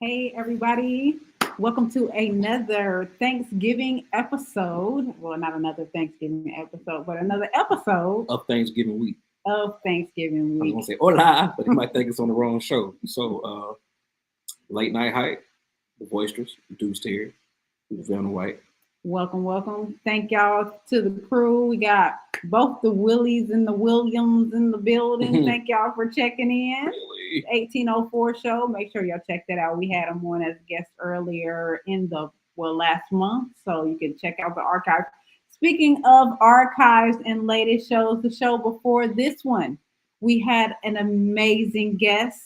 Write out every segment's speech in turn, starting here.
Hey, everybody. Welcome to another Thanksgiving episode. Well, not another Thanksgiving episode, but another episode of Thanksgiving week. of Thanksgiving I was week. gonna say hola, but he might think it's on the wrong show. So late night hype, the boisterous, Deuce here, Varian White. Welcome. Thank y'all to the crew. We got both the Willies and the Williams in the building. Thank y'all for checking in. Really? 1804 show. Make sure y'all check that out. We had them on as guests earlier in the last month, so you can check out the archive. Speaking of archives and latest shows, the show before this one, we had an amazing guest,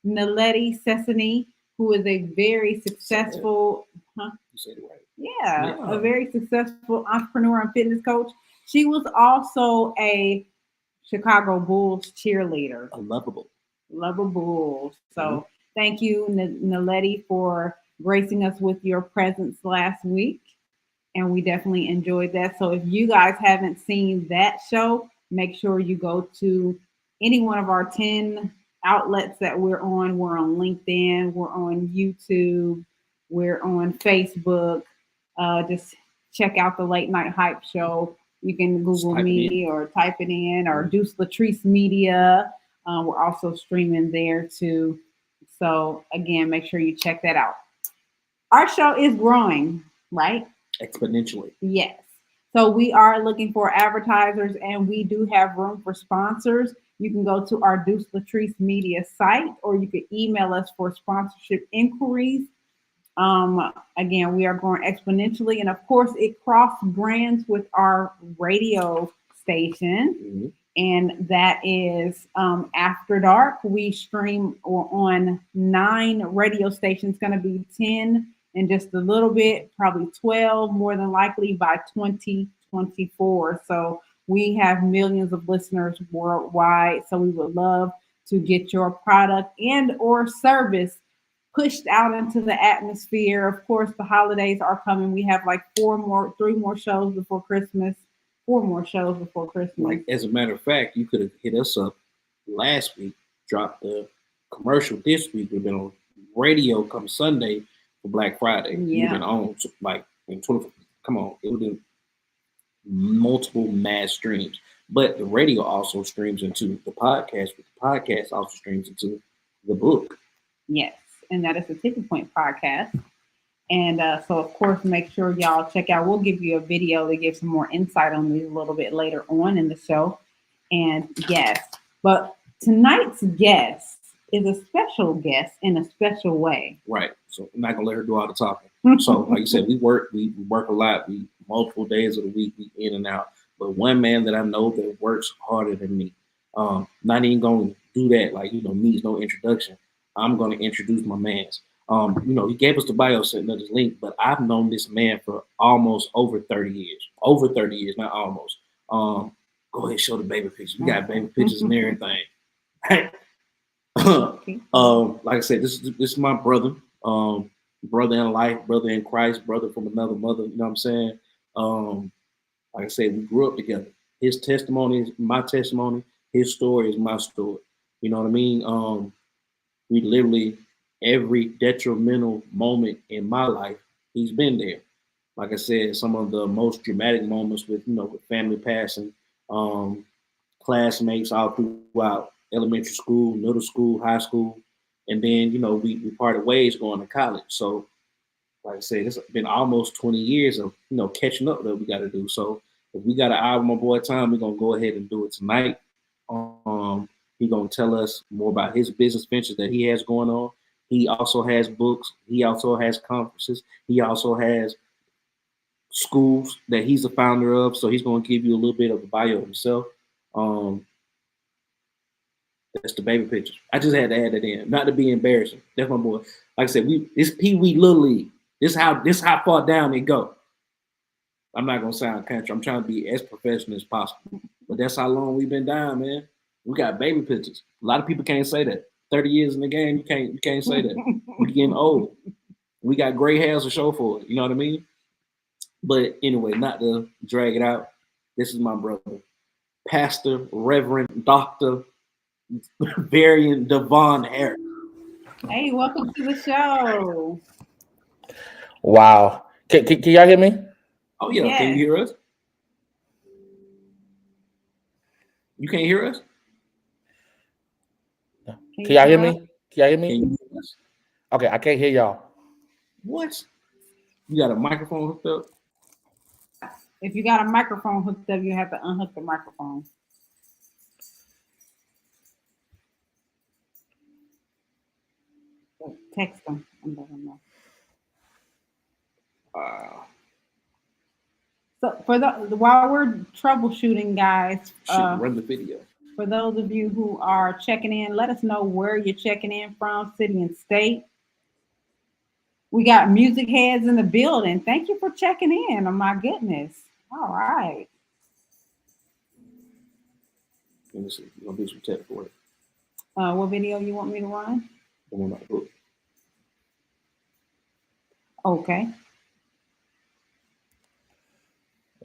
Naledi Sesame, who is a very successful. You said it right. Yeah, a very successful entrepreneur and fitness coach. She was also a Chicago Bulls cheerleader. A lovable Bulls. So thank you, Naledi, for gracing us with your presence last week. And we definitely enjoyed that. So if you guys haven't seen that show, make sure you go to any one of our 10 outlets that we're on. We're on LinkedIn, we're on YouTube, we're on Facebook. Just check out the Late Night Hype Show. You can Google me or type it in, or Deuce Latrice Media. We're also streaming there too. So again, make sure you check that out. Our show is growing, right? Exponentially. Yes. So we are looking for advertisers, and we do have room for sponsors. You can go to our Deuce Latrice Media site, or you can email us for sponsorship inquiries. Again, we are growing exponentially, and of course, it cross brands with our radio station, and that is After Dark. We stream on 9 radio stations, going to be 10 in just a little bit, probably 12 more than likely by 2024. So we have millions of listeners worldwide. So we would love to get your product and or service pushed out into the atmosphere. Of course, the holidays are coming. We have like 3 more shows before Christmas. 4 more shows before Christmas. Like, as a matter of fact, you could have hit us up last week, dropped the commercial this week. We've been on radio come Sunday for Black Friday. Yeah. We've been on like in 24. Come on, it would be multiple mass streams. But the radio also streams into the podcast, but the podcast also streams into the book. Yes. And that is the Tipping Point podcast. And so, of course, make sure y'all check out. We'll give you a video to give some more insight on these a little bit later on in the show. And yes, but tonight's guest is a special guest in a special way. Right. So I'm not gonna let her do all the talking. So, like you said, we work a lot. We multiple days of the week, we in and out. But one man that I know that works harder than me. Not even gonna do that. Like, needs no introduction. I'm going to introduce my man's. He gave us the bio setting of his link, but I've known this man for almost over 30 years. Over 30 years, not almost. Go ahead, show the baby pictures. We got baby pictures and everything. Like I said, this is my brother. Brother in life, brother in Christ, brother from another mother. You know what I'm saying? Like I said, we grew up together. His testimony is my testimony. His story is my story. You know what I mean? We literally, every detrimental moment in my life, he's been there. Like I said, some of the most dramatic moments with family passing, classmates all throughout elementary school, middle school, high school. And then, we parted ways going to college. So, like I said, it's been almost 20 years of, catching up that we got to do. So if we got an album, my boy time, we're going to go ahead and do it tonight. He's going to tell us more about his business ventures that he has going on. He also has books. He also has conferences. He also has schools that he's the founder of. So he's going to give you a little bit of a bio himself. That's the baby pictures. I just had to add that in, not to be embarrassing. That's my boy. Like I said, it's Pee Wee Little League. This how far down they go. I'm not going to sound country. I'm trying to be as professional as possible. But that's how long we've been down, man. We got baby pictures. A lot of people can't say that. 30 years in the game, you can't say that. We're getting old. We got gray hairs to show for it. You know what I mean? But anyway, not to drag it out. This is my brother, Pastor, Reverend, Dr. Varian Devon Harris. Hey, welcome to the show. Wow. Can y'all hear me? Oh yeah, can you Yes. hear us? You can't hear us? Can Can you y'all hear hear us? me? Can y'all hear Can me? you hear us? Okay, I can't hear y'all. What? You got a microphone hooked up? If you got a microphone hooked up, you have to unhook the microphone. Text them and let them know. Uh, So for the while we're troubleshooting, guys, shoot, run the video. for those of you who are checking in, let us know where you're checking in from, city and state. We got music heads in the building. Thank you for checking in. Oh my goodness. All right. Let me see. We're gonna do some tech for it. What video you want me to run? The one I put. Okay.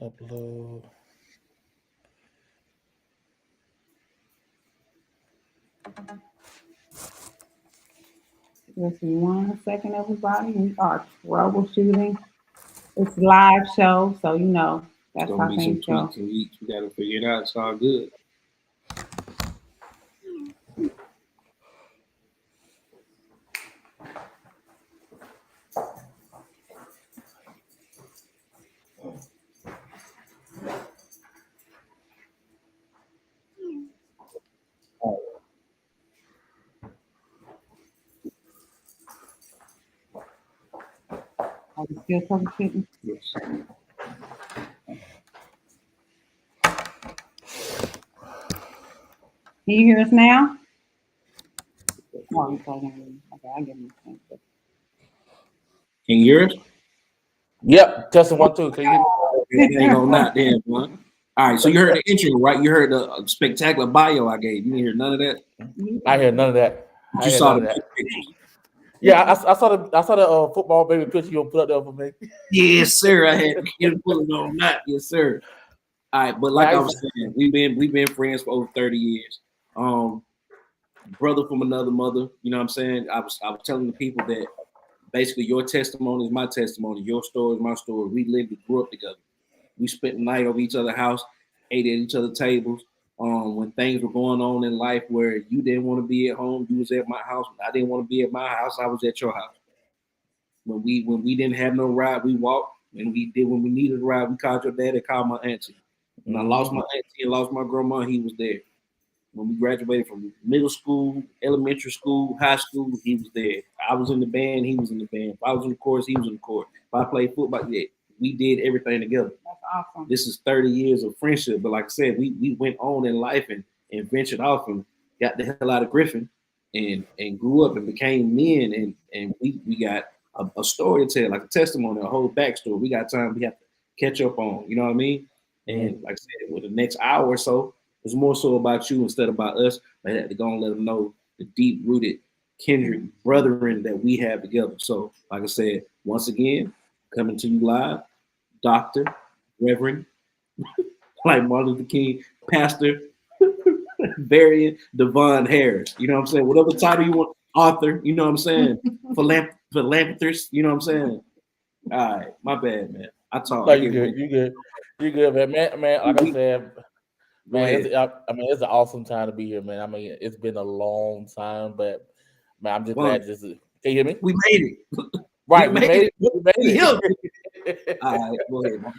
Upload. Just 1 second, everybody. We are troubleshooting. It's live show, so you know It's that's gonna how be some things go. tweaks and each. We gotta figure it out. It's all good. Are we still troubleshooting? Yes. Can you hear us now? Oh, you probably can't hear me. Okay, I get it. Can you hear us? Yep, testing 1 2. Can you hear me? It ain't gonna not damn one. All right, so you heard the intro, right? You heard the spectacular bio I gave. You didn't hear none of that. I hear none of that. But I you hear saw none the of big that. pictures. Yeah, I saw the football baby picture you put up there for me. Yes, sir. I had to get it pulling on that. Yes, sir. All right, but Man, like I was saying, we've been friends for over 30 years. Brother from another mother. You know what I'm saying? I was telling the people that basically your testimony is my testimony, your story is my story. We lived and grew up together. We spent the night over each other's house, ate at each other's tables. When things were going on in life where you didn't want to be at home, you was at my house. I didn't want to be at my house, I was at your house. When we didn't have no ride, we walked. When we needed a ride, we called your dad and called my auntie. When I lost my auntie and lost my grandma, he was there. When we graduated from middle school, elementary school, high school, he was there. I was in the band, he was in the band. If I was in the chorus, he was in the chorus. If I played football, yeah, we did everything together. That's awesome. This is 30 years of friendship. But like I said, we went on in life and ventured off and got the hell out of Griffin and grew up and became men and we got a story to tell, like a testimony, a whole backstory. We got time we have to catch up on, you know what I mean? And like I said, with the next hour or so, it's more so about you instead of about us. I had to go and let them know the deep rooted kindred brethren that we have together. So, like I said, once again, coming to you live, Dr. Reverend, like Martin Luther King, Pastor, Varian, Devon Harris. You know what I'm saying? Whatever title you want, author, you know what I'm saying? Philanthropist, you know what I'm saying? All right, my bad, man. I talk, No, I you get good. You good. You good, man. Man. Like I said, go man, ahead. it's an awesome time to be here, man. I mean, it's been a long time, but man, I'm just Well, glad. Can you hear me? we made it. We Right, we made made it. it. We made We here. it. All right, go ahead, my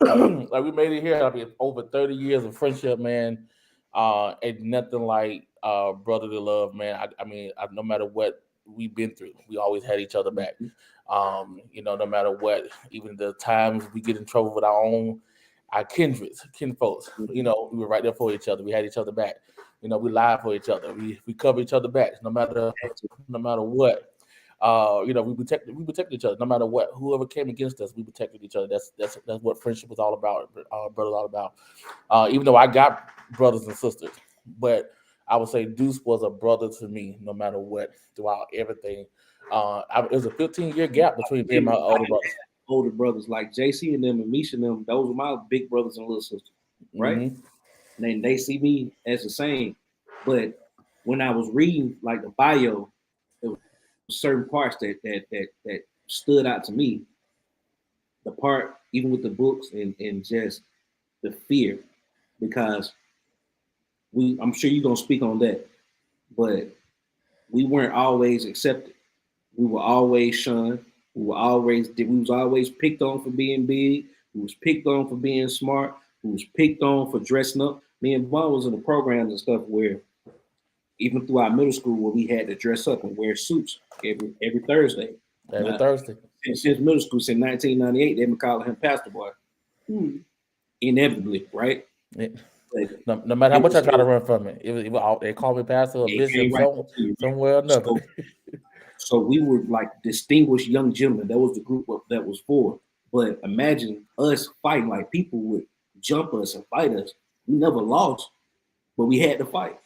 bad. Like we made it here. I mean, over 30 years of friendship, man. And nothing like brotherly love, man. No matter what we've been through, we always had each other back. No matter what, even the times we get in trouble with our kindreds, kinfolks, we were right there for each other. We had each other back. We lied for each other. We cover each other back, no matter what. We protected each other no matter what. Whoever came against us, we protected each other. That's what friendship was all about. Brothers all about. Even though I got brothers and sisters, but I would say Deuce was a brother to me no matter what throughout everything. It was a 15-year gap between me and my older brothers. Older brothers like JC and them and Misha and them, those were my big brothers and little sisters, right? Mm-hmm. And then they see me as the same. But when I was reading like the bio, it was certain parts that stood out to me. The part, even with the books and just the fear, because I'm sure you're gonna speak on that, but we weren't always accepted. We were always shunned. We was always picked on for being big. We was picked on for being smart. We was picked on for dressing up. Me and Vaughn was in the programs and stuff where even through our middle school where we had to dress up and wear suits every Thursday. Every Thursday. Since middle school, since 1998, they've been calling him Pastor Boy. Inevitably, right? No matter how much I try to run from it, they call me pastor or bishop somewhere or another. So we were like distinguished young gentlemen. That was the group that was for. But imagine us fighting, like people would jump us and fight us. We never lost, but we had to fight.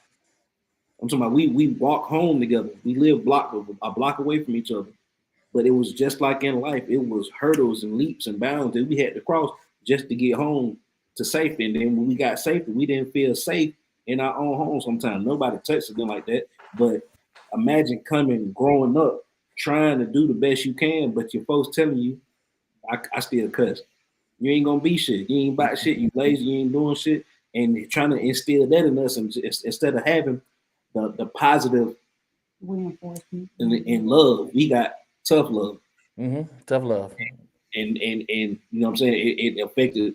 I'm talking about we walk home together. We live a block away from each other. But it was just like in life. It was hurdles and leaps and bounds that we had to cross just to get home to safety. And then when we got safety, we didn't feel safe in our own home sometimes. Nobody touched them like that. But imagine growing up, trying to do the best you can, but your folks telling you, I still cuss. You ain't gonna be shit. You ain't about shit. You lazy. You ain't doing shit. And trying to instill that in us, and instead of having the positive reinforcement and love, we got tough love. Tough love. And you know what I'm saying? It affected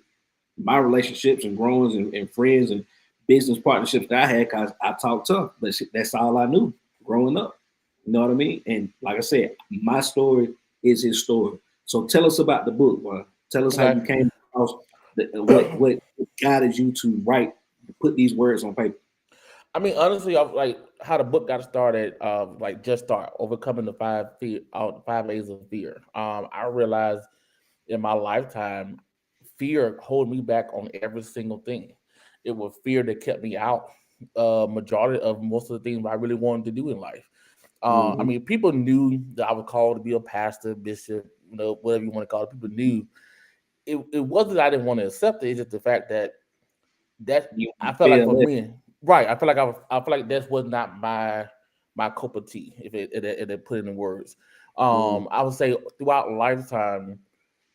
my relationships and growing and friends and business partnerships that I had because I talked tough, but that's all I knew growing up. You know what I mean? And like I said, my story is his story. So tell us about the book, man. Tell us how you came across what guided you to put these words on paper. I mean, honestly, I like how the book got started. Just start overcoming the 5 A's of fear. I realized in my lifetime, fear held me back on every single thing. It was fear that kept me out. Majority of most of the things I really wanted to do in life. I mean, people knew that I was called to be a pastor, bishop, whatever you want to call it. People knew it wasn't that I didn't want to accept it. It's just the fact that I felt like for me, right? I feel like that was not my cup of tea. If it put it in words, I would say throughout lifetime.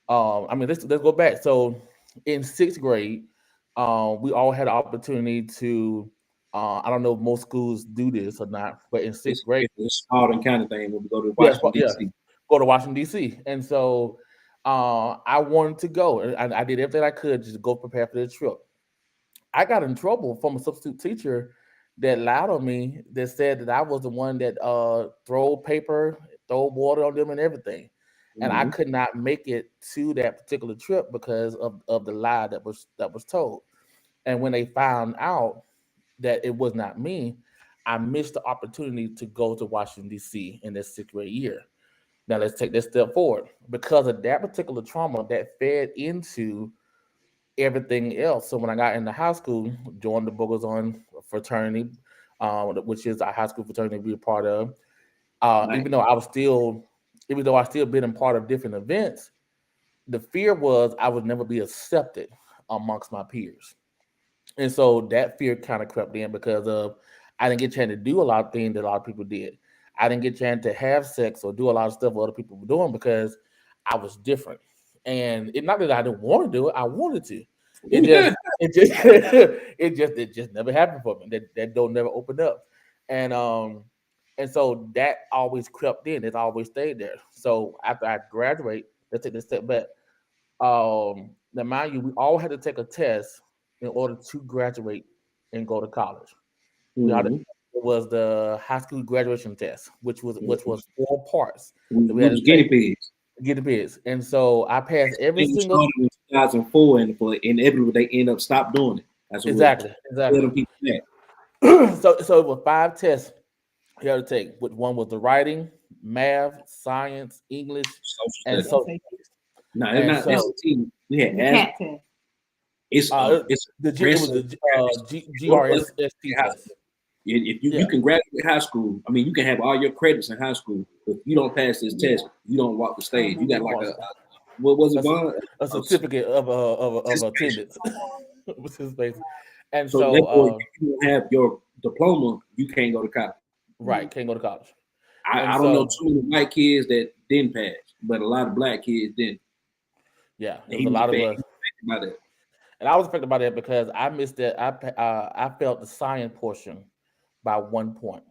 I mean, let's go back. So in 6th grade, we all had the opportunity to. I don't know if most schools do this or not, but in 6th grade, it's Spalding County thing when we go to Washington D.C. Go to Washington D.C. And so I wanted to go, and I did everything I could just to go prepare for the trip. I got in trouble from a substitute teacher that lied on me, that said that I was the one that throw paper, throw water on them, and everything. And I could not make it to that particular trip because of the lie that was told. And when they found out that it was not me, I missed the opportunity to go to Washington, D.C. in this 6th grade year. Now let's take this step forward. Because of that particular trauma that fed into everything else. So when I got into high school, joined the Boogers on fraternity, which is our high school fraternity we were part of. Even though I still been in part of different events, the fear was I would never be accepted amongst my peers. And so that fear kind of crept in because of I didn't get a chance to do a lot of things that a lot of people did. I didn't get a chance to have sex or do a lot of stuff other people were doing because I was different. And it's not that I didn't want to do it, I wanted to. It just never happened for me. That door never opened up. And so that always crept in. It always stayed there. So after I graduate, let's take this step back. Now mind you, we all had to take a test in order to graduate and go to college. It was the high school graduation test, which was 4 parts. We had guinea pigs. And so I passed every single. Started in 2004, and for inevitably they end up stop doing it. That's what exactly. So it was 5 tests you had to take. Which one was the writing, math, science, English, and social. No, it's not SAT. We had cat test. It's the GRSST test. If you can graduate high school, I mean, you can have all your credits in high school. If you don't pass this test, you don't walk the stage. You got like what was it, Bond? A certificate of attendance. What's his face? And so if you don't have your diploma, you can't go to college. Right, can't go to college. I don't know too many white kids that didn't pass, but a lot of black kids didn't. Yeah, there was a lot of us. About it. And I was affected by that because I missed that. I felt the science portion by 1 point.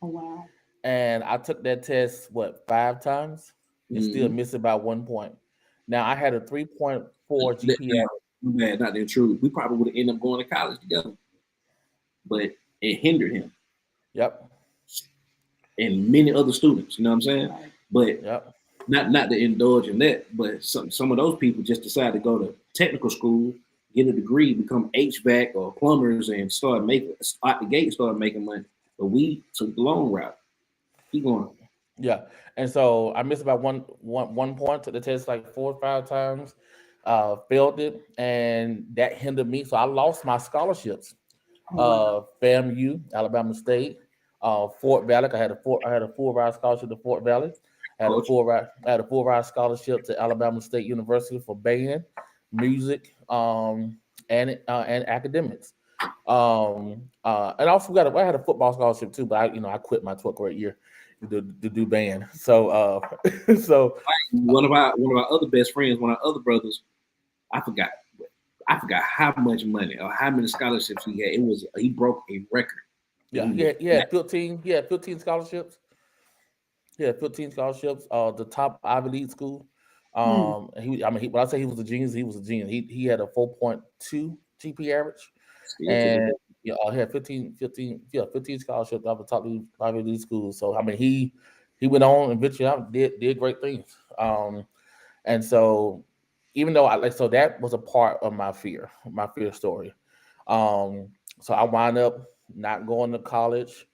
Oh, wow. And I took that test, 5 times? And still missed it by 1 point. Now, I had a 3.4 GPA. Man, not the truth. We probably would have ended up going to college together. But it hindered him. Yep. And many other students, you know what I'm saying? Right. But yep. not to indulge in that, but some of those people just decide to go to technical school, get a degree, become HVAC or plumbers, and start making money. But we took the long route. Keep going. Yeah, and so I missed about one point. Took the test like 4 or 5 times, failed it, and that hindered me. So I lost my scholarships. FAMU, Alabama State, Fort Valley. I had a 4-ride scholarship to Fort Valley. I had a 4-ride scholarship to Alabama State University for band, music, and academics. And also I had a football scholarship too, but I quit my 12th grade year to do band. So one of our other best friends, one of our other brothers, I forgot how much money or how many scholarships he had. He broke a record. Yeah, he had 15 scholarships. He had 15 scholarships. The top Ivy League school. When I say he was a genius, he was a genius. He had a 4.2 GP average. And he had 15 scholarships out of the top Ivy League schools. So he went on and eventually did great things. And so even though that was a part of my fear story. So I wound up not going to college,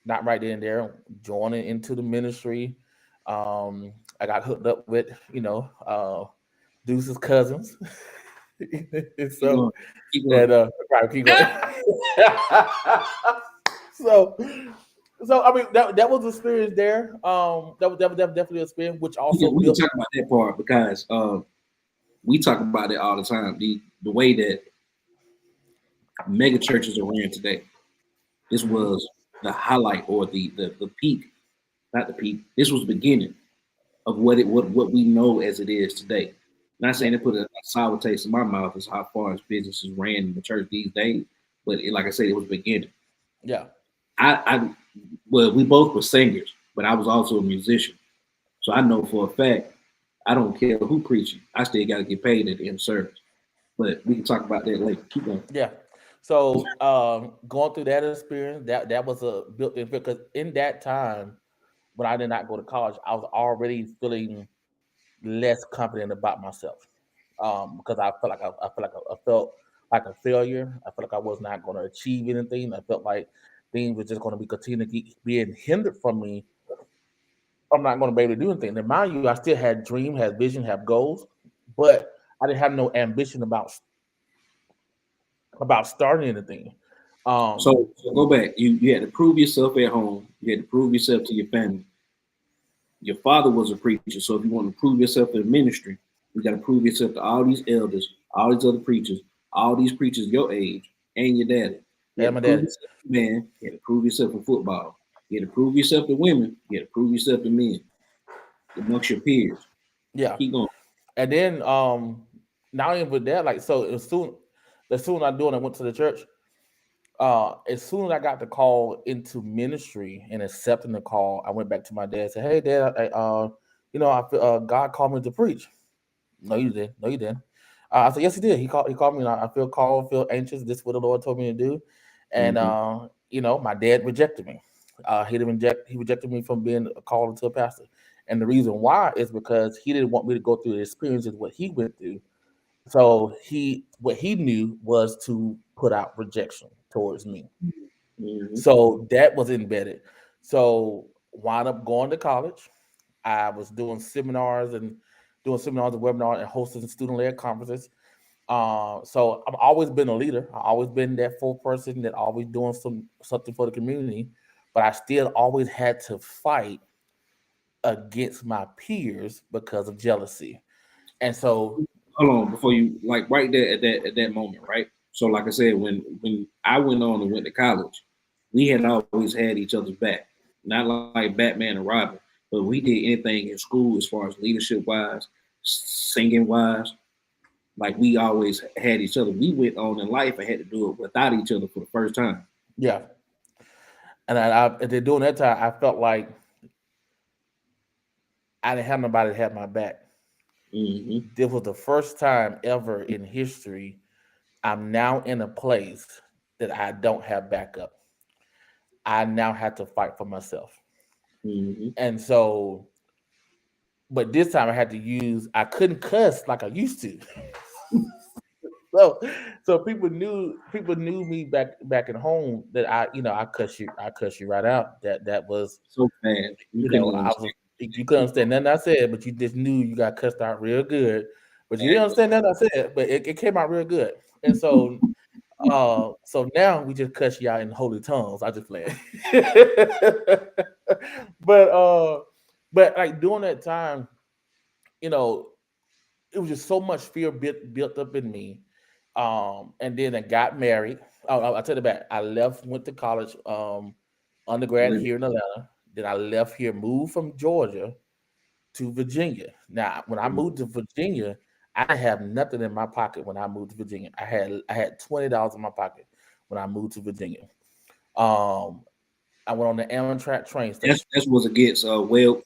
not right then and there, joining into the ministry. I got hooked up with Deuce's cousins. So keep going. Keep going. So that was an experience there. That was definitely an experience, which also we can talk about that part because we talk about it all the time. The way that mega churches are ran today. This was the highlight or the peak, not the peak. This was the beginning of what we know as it is today. Not saying it put a sour taste in my mouth as how far as businesses ran in the church these days, but like I said, it was the beginning. Yeah. We both were singers, but I was also a musician. So I know for a fact, I don't care who preaching. I still got to get paid at the end of service. But we can talk about that later. Keep going. Yeah. So going through that experience, that was a built-in fear because in that time when I did not go to college, I was already feeling less confident about myself because I felt like a failure. I felt like I was not going to achieve anything. I felt like things were just going to be continuing being hindered from me. I'm not going to be able to do anything. And mind you, I still had dreams, had vision, have goals, but I didn't have no ambition about starting anything. So go back. You had to prove yourself at home. You had to prove yourself to your family. Your father was a preacher, so if you want to prove yourself in ministry, you got to prove yourself to all these elders, all these other preachers, all these preachers your age, and your daddy. Yeah, my daddy. Man, you had to prove yourself in football. You had to prove yourself to women. You had to prove yourself to men, amongst your peers. Yeah. Keep going. And then not even with that, as soon as I went to the church. As soon as I got the call into ministry and accepting the call, I went back to my dad and said, "Hey, Dad, I feel God called me to preach." No, you didn't. No, you didn't. I said, "Yes, he did. He called me. And I feel called, feel anxious. This is what the Lord told me to do." And my dad rejected me. He rejected me from being called into a pastor. And the reason why is because he didn't want me to go through the experiences what he went through. So what he knew was to put out rejection towards me. Mm-hmm. So that was embedded. So wound up going to college. I was doing seminars and webinars and hosting student-led conferences. So I've always been a leader. I've always been that full person that always doing something for the community, but I still always had to fight against my peers because of jealousy. And so hold on before you right there at that moment, right? So like I said, when I went on and went to college, we had always had each other's back. not like Batman and Robin, but we did anything in school as far as leadership wise, singing wise. Like we always had each other. We went on in life and had to do it without each other for the first time. Yeah. And during that time, I felt like I didn't have nobody that had my back. Mm-hmm. This was the first time ever in history I'm now in a place that I don't have backup. I now have to fight for myself. Mm-hmm. And so, but this time I couldn't cuss like I used to. So, so people knew me back at home that I cuss you right out. That was, So bad. You couldn't even I was, understand. you couldn't understand nothing I said, but you just knew you got cussed out real good. But you There didn't you go. understand nothing I said, but it came out real good. And so now we just cuss you out in holy tongues. I just play. but but like during that time, you know, it was just so much fear built up in me. And then I got married. Oh, I'll tell you back. I left, went to college, undergrad Really. here in Atlanta. Then I left here, moved from Georgia to Virginia. Now, when I moved to Virginia, I didn't have nothing in my pocket when I moved to Virginia. I had $20 in my pocket when I moved to Virginia. Um, I went on the Amtrak train That's station. that's what's against well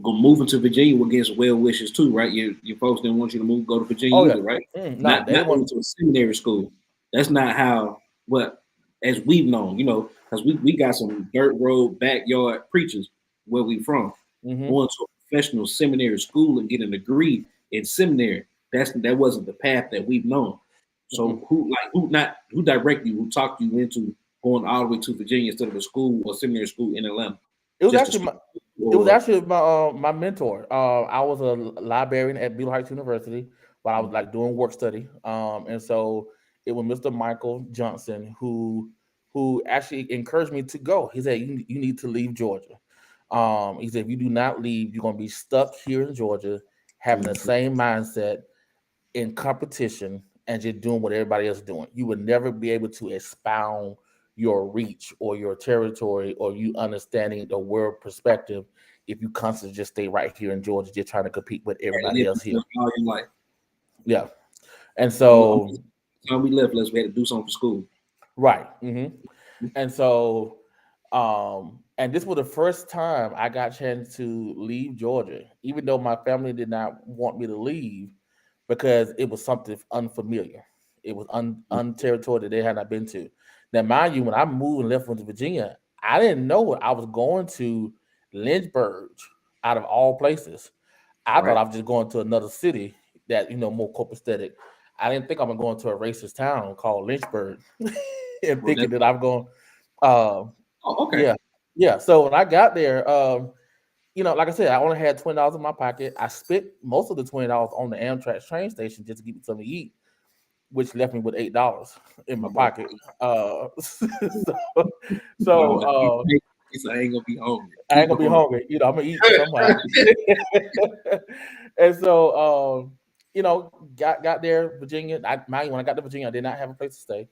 go moving to Virginia was against well wishes too, right? Your folks didn't want you to move go to Oh Virginia yeah, either, right? no, Not they not going want. to a seminary school. That's not how what as we've known, because we got some dirt road backyard preachers where we from. Mm-hmm, Going to a professional seminary school and getting a degree in seminary. That wasn't the path that we've known. mm-hmm. So who directed you, who talked you into going all the way to Virginia instead of a school or seminary school in Atlanta? It was Just to actually start my it was or actually my mentor. I was a librarian at Beale Heights University while I was like doing work study. And so it was Mr. Michael Johnson who actually encouraged me to go. He said, you need to leave Georgia. He said, if you do not leave, you're gonna be stuck here in Georgia, having the Mhm. same mindset in competition and just doing what everybody else is doing. You would never be able to expound your reach or your territory or you understanding the world perspective if you constantly just stay right here in Georgia, just trying to compete with And everybody live else here. all your life. Yeah. And I'm so, time we left, unless we had to do something for school. right. And so, and this was the first time I got a chance to leave Georgia, even though my family did not want me to leave because it was something unfamiliar. It was territory that they had not been to. Now, mind you, when I moved and left to Virginia, I didn't know I was going to Lynchburg, out of all places. I thought Right. I was just going to another city that more copacetic. I didn't think I'm going to a racist town called Lynchburg, and Well, thinking that I'm going. Uh, oh, okay. yeah, yeah. So when I got there, like I said, I only had $20 in my pocket. I spent most of the $20 on the Amtrak train station just to get me something to eat, which left me with $8 in my Oh, pocket. So, no, so I ain't gonna be hungry. I ain't Keep gonna be going. hungry. I'm gonna eat somehow. And so, got there, Virginia. Mind you, when I got to Virginia, I did not have a place to stay,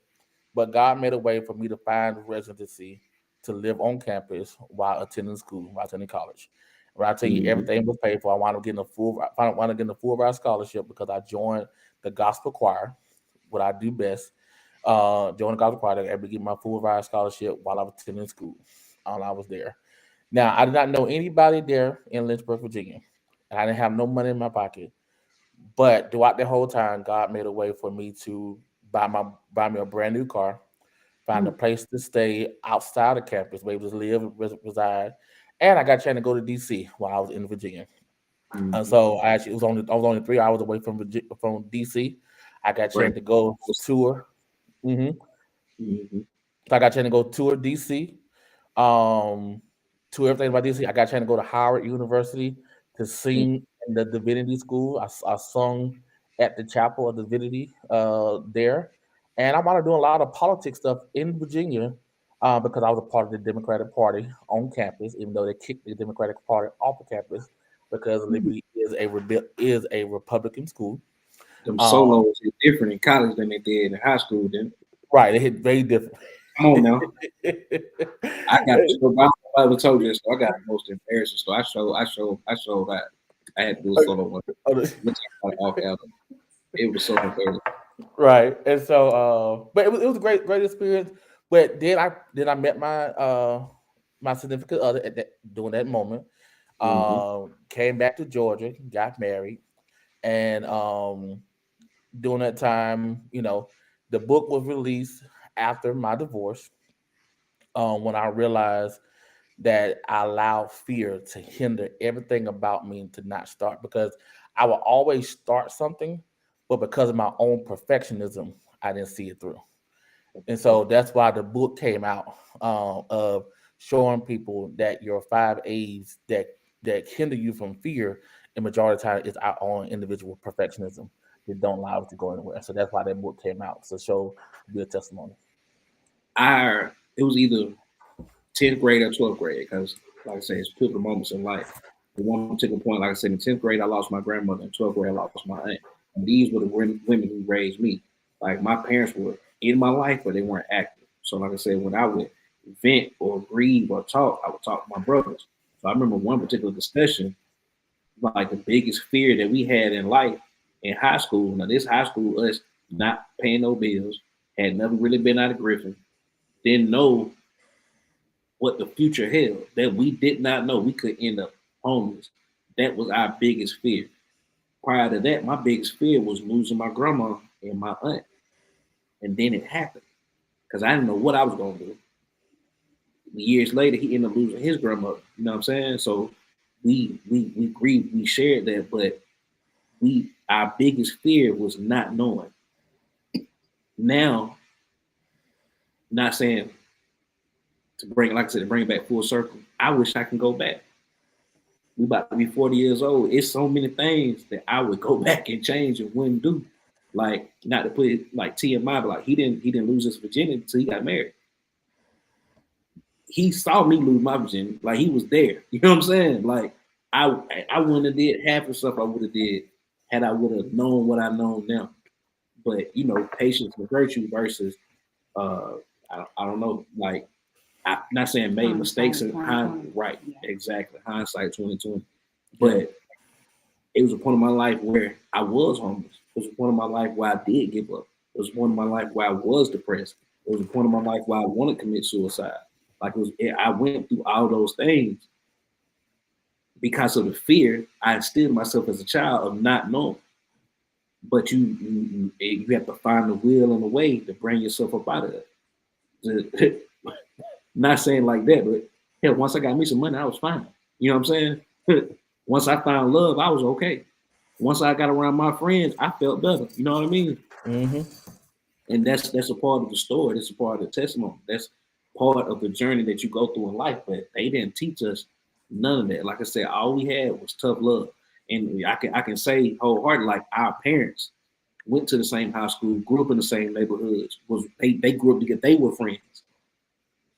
but God made a way for me to find residency to live on campus while attending school, while attending college. When I tell you Mhm. everything was paid for, I wound up getting a full ride scholarship because I joined the gospel choir, what I do best. Joined the gospel choir to able to get my full ride scholarship while I was attending school. While I was there. Now I did not know anybody there in Lynchburg, Virginia, and I didn't have no money in my pocket. But throughout the whole time, God made a way for me to buy me a brand new car, find a Mm. place to stay outside of campus, where able to live, reside, and I got a chance to go to DC while I was in Virginia. And Mhm. so I was only 3 hours away from from DC. I got a Right. chance to go tour. hmm Mhm. So I got a chance to go tour DC, um, tour everything about DC. I got a chance to go to Howard University to Mm. sing in the divinity school. I sung at the chapel of divinity there, and I'm out doing a lot of politics stuff in Virginia because I was a part of the Democratic Party on campus, even though they kicked the Democratic Party off of campus because Mm. Liberty is a Republican school. Them Um, solos is different in college than they did in high school. Then right, they hit very different. Come on now. I got to go back. I ever told you this. So I got the most embarrassing story. I showed that. I had to do a solo one. Which I got off album. It was so embarrassing. Right. And so but it was a great experience. But then I met my significant other during that moment. Came back to Georgia, got married, and during that time, the book was released after my divorce. When I realized that I allowed fear to hinder everything about me to not start, because I will always start something, but because of my own perfectionism, I didn't see it through. And so that's why the book came out, of showing people that your 5 A's that hinder you from fear, the majority of the time, is our own individual perfectionism that don't allow us to go anywhere. So that's why that book came out, to show, to be a testimony. It was either 10th grade or 12th grade, because like I say, it's pivotal moments in life. At one particular point, like I said, in 10th grade, I lost my grandmother. In 12th grade, I lost my aunt. And these were the women who raised me. Like, my parents were in my life, but they weren't active. So like I said, when I would vent or grieve or talk, I would talk to my brothers. So I remember one particular discussion, like the biggest fear that we had in life in high school. Now, this high school, us not paying no bills, had never really been out of Griffin, didn't know what the future held, that we did not know we could end up homeless. That was our biggest fear. Prior to that, my biggest fear was losing my grandma and my aunt. And then it happened because I didn't know what I was going to do. Years later, he ended up losing his grandmother. You know what I'm saying? So we grieved, we shared that, but our biggest fear was not knowing. Now, not saying to bring, like I said, to bring it back full circle, I wish I can go back. We about to be 40 years old. It's so many things that I would go back and change and wouldn't do. Like, not to put it like TMI, but like he didn't lose his virginity until he got married. He saw me lose my virginity. Like, he was there. You know what I'm saying? Like, I wouldn't have did half the stuff I would have did had I would have known what I know now. But patience and virtue versus I don't know, like, I'm not saying made mistakes in hindsight, right? Yeah. Exactly, hindsight 2020. But it was a point in my life where I was homeless. It was a point in my life where I did give up. It was a point in my life where I was depressed. It was a point in my life where I wanted to commit suicide. Like, I went through all those things because of the fear I instilled in myself as a child of not knowing. But you have to find the will and the way to bring yourself up out of it. Not saying like that, but hell, once I got me some money, I was fine. You know what I'm saying? Once I found love, I was okay. Once I got around my friends, I felt better. You know what I mean? Mm-hmm. And that's a part of the story. That's a part of the testimony. That's part of the journey that you go through in life. But they didn't teach us none of that. Like I said, all we had was tough love. And I can say wholeheartedly, like, our parents went to the same high school, grew up in the same neighborhoods. They grew up together. They were friends.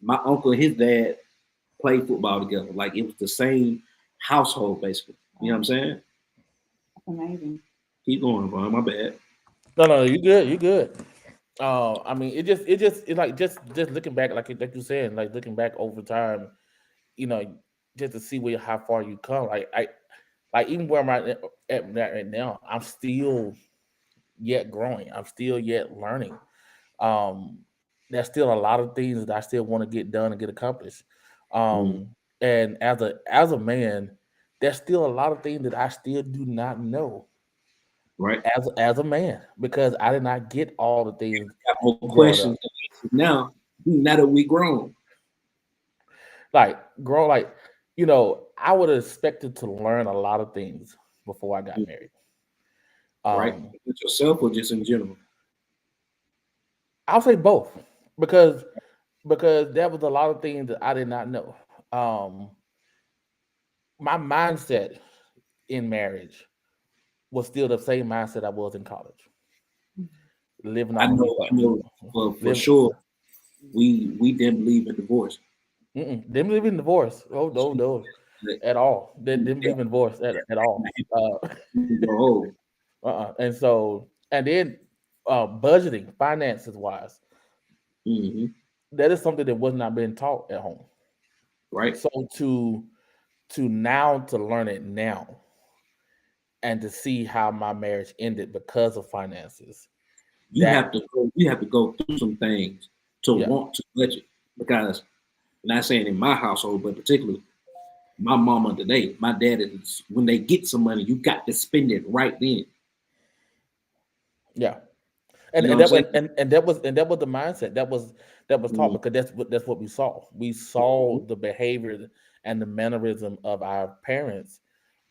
My uncle and his dad played football together. Like, it was the same household, basically. You know what I'm saying? Amazing. Keep going, bro. My bad. No, you good. You good. I mean, it's like just looking back, like you said, like looking back over time, just to see how far you come. Like even where I'm at right now, I'm still yet growing. I'm still yet learning. There's still a lot of things that I still want to get done and get accomplished. And as a man, there's still a lot of things that I still do not know. Right. As a man, because I did not get all the things. Got more questions now that we grown. Like, I would have expected to learn a lot of things before I got married. Right. With yourself or just in general? I'll say both, because there was a lot of things that I did not know. My mindset in marriage was still the same mindset I was in college. Living I know for sure we didn't believe in divorce. Didn't believe in divorce. Oh, no. At all. Didn't believe in divorce at all. And so, and then budgeting, finances wise, that is something that was not being taught at home. Right. So to now to learn it now and to see how my marriage ended because of finances. You That have to go through some things to yeah. want to budget, because not saying in my household, but particularly my mama today, my dad is, when they get some money, you got to spend it right then. Yeah. You And know and what I'm that was saying? that was the mindset that was taught, Mm-hmm. because that's what we saw. We saw the behavior and the mannerism of our parents,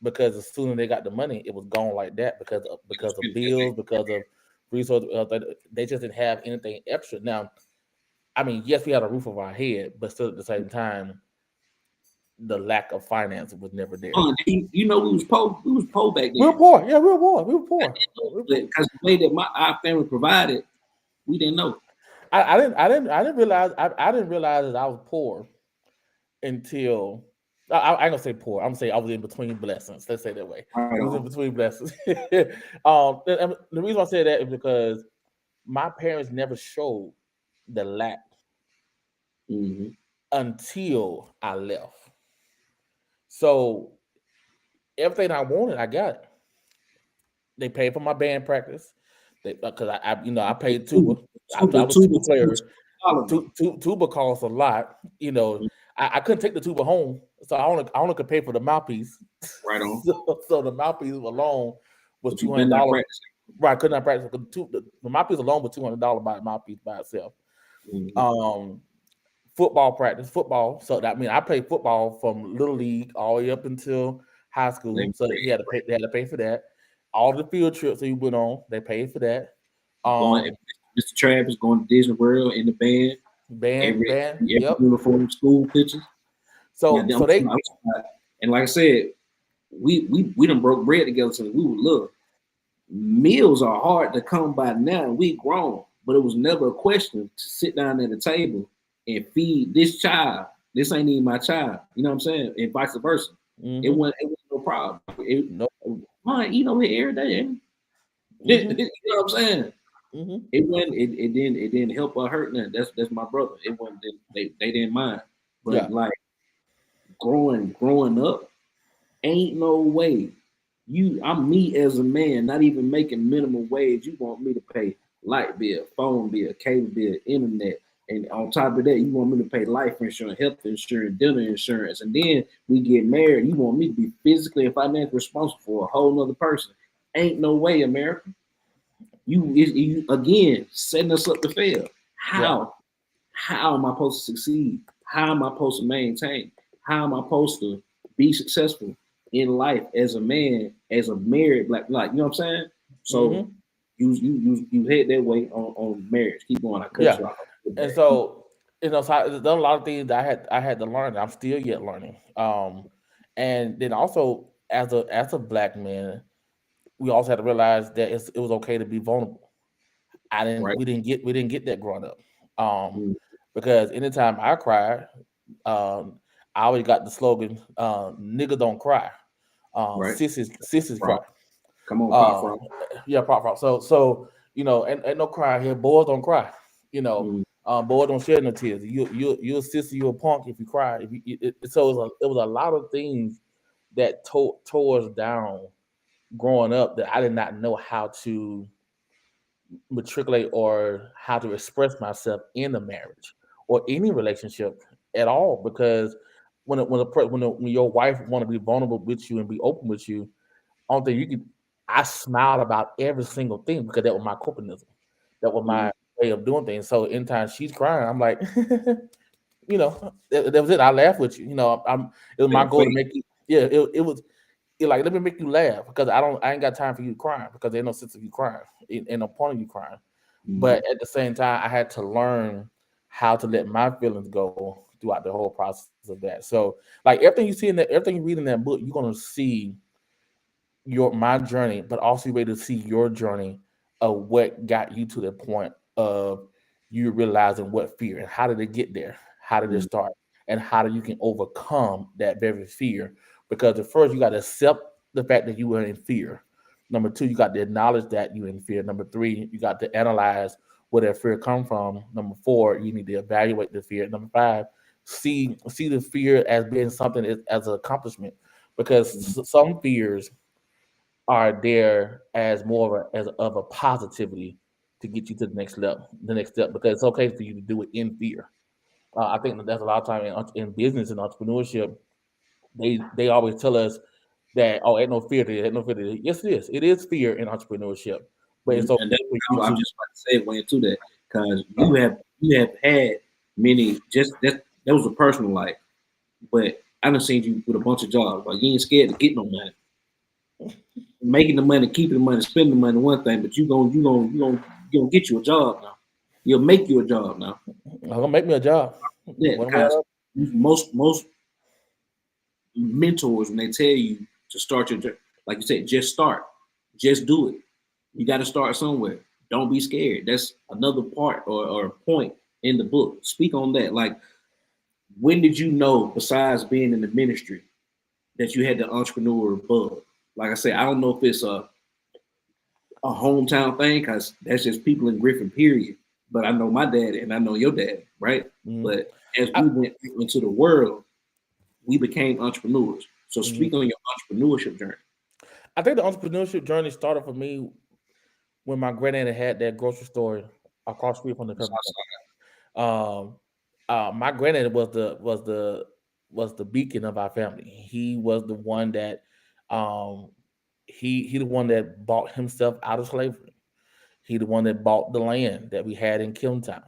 because as soon as they got the money, it was gone like that, because of bills, because of resources. They just didn't have anything extra. Now, I mean, yes, we had a roof over our head, but still at the same time, the lack of finance was never there. You know, we was poor. We was poor back We were then. poor. Yeah, we were poor. We were poor. Because the way that our family provided, we didn't know. I didn't realize I didn't realize that I was poor until I ain't gonna say poor. I'm gonna say I was in between blessings. Let's say it that way. Right We was in on. between blessings. And the reason I say that is because my parents never showed the lack Mm-hmm. until I left. So everything I wanted, I got it. They paid for my band practice. They because I played tuba. I was tuba player. Tuba costs a lot. I couldn't take the tuba home, so I only could pay for the mouthpiece. Right on. So the mouthpiece alone was But you better not $200. practice. Right, I could not practice. The mouthpiece alone was $200 by the mouthpiece by itself. Mm-hmm. Football practice, football. So that, I mean, I played football from little league all the way up until high school. So he had to pay. They had to pay for that. All the field trips that he went on, they paid for that. Mr. Travis going to Disney World in the band. Every Yep. uniform, school pictures. So they and like I said, we done broke bread together since we were little. Meals are hard to come by now. We grown, but it was never a question to sit down at the table and feed this child. This ain't even my child. You know what I'm saying? And vice versa. It wasn't no problem. Mine eat over here every day. You know what I'm saying? It didn't help or hurt nothing. That's my brother. It wasn't they didn't mind. But like growing up, ain't no way. I'm me as a man, not even making minimum wage. You want me to pay light bill, phone bill, cable bill, internet, and on top of that, you want me to pay life insurance, health insurance, dinner insurance, and then we get married. You want me to be physically and financially responsible for a whole nother person. Ain't no way, America. You again setting us up to fail. How am I supposed to succeed? How am I supposed to maintain? How am I supposed to be successful in life as a man, as a married black, like, you know what I'm saying? So you head that way on marriage. Keep going. I cut you off. And so so there's a lot of things that I had to learn. I'm still yet learning. And then also as a black man, we also had to realize that it was okay to be vulnerable. We didn't get that growing up. Because anytime I cried, I always got the slogan, "Nigga don't cry, sissies cry." Come on, pop from. Yeah, pop from. So ain't no cry here. Boys don't cry. Boys don't shed no tears. You a sissy, you a punk if you cry. So it was a lot of things that tore us down growing up, that I did not know how to matriculate or how to express myself in a marriage or any relationship at all. Because when your wife want to be vulnerable with you and be open with you, only thing you can, I smiled about every single thing, because that was my copinism, that was my way of doing things. So anytime she's crying, I'm like, that was it. I laugh with you. It was my goal to make you. Yeah, it was. Like, let me make you laugh, because I ain't got time for you crying, because there's no sense of you crying, ain't no point of you crying. But at the same time, I had to learn how to let my feelings go throughout the whole process of that. So, like, everything you see everything you read in that book, you're gonna see my journey, but also you're able to see your journey of what got you to the point of you realizing what fear, and how did it get there, how did it start, and how you can overcome that very fear. Because at first you got to accept the fact that you were in fear. Number two, you got to acknowledge that you're in fear. Number three, you got to analyze where that fear come from. Number 4, you need to evaluate the fear. Number 5, see the fear as being something as an accomplishment, because some fears are there as more of a positivity to get you to the next step, because it's okay for you to do it in fear. I think that's a lot of time in business and entrepreneurship. They always tell us that, oh, ain't no fear there, ain't no fear there. Yes, it is. It is fear in entrepreneurship, but it's okay And that's for how you I'm to. just about to segue into that, because you have had many, just that was a personal life, but I done seen you with a bunch of jobs. Like, you ain't scared to get no money. Making the money, keeping the money, spending the money, one thing, but you gonna get you a job now. You'll make you a job now. I'm gonna make me a job. Yeah, One way or because another. most mentors, when they tell you to start your journey, like you said, just start, just do it. You got to start somewhere. Don't be scared. That's another part or point in the book. Speak on that. Like, when did you know, besides being in the ministry, that you had the entrepreneur bug? Like I said, I don't know if it's a hometown thing, because that's just people in Griffin, period. But I know my dad and I know your dad, right? Mhm. But as I- we went into the world, we became entrepreneurs. So Mhm. speak on your entrepreneurship journey. I think the entrepreneurship journey started for me when my granddaddy had that grocery store across the street from the pepper. Um, my granddad was the beacon of our family. He was the one that, um, he the one that bought himself out of slavery. He the one that bought the land that we had in Kilntown.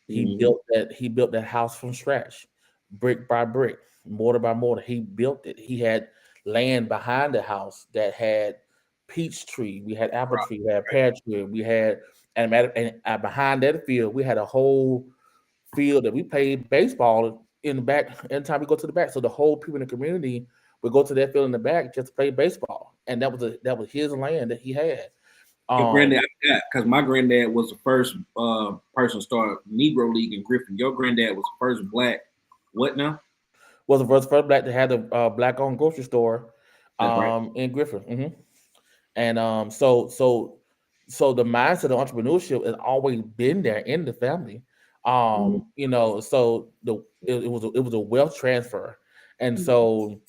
Mhm. He built that house from scratch, brick by brick, mortar by mortar. He built it. He had land behind the house that had peach tree, we had apple tree, we had pear tree, we had, and behind that field we had a whole field that we played baseball in the back. Anytime we go to the back, so the whole people in the community would go to that field in the back just to play baseball, and that was his land that he had. Your Um, granddad, because my granddad was the first person to start Negro League in Griffin. Your granddad was the first black. What now? was the first black to have a black-owned grocery store That's right. in Griffin. And so the mindset of entrepreneurship has always been there in the family. So it was a wealth transfer, and so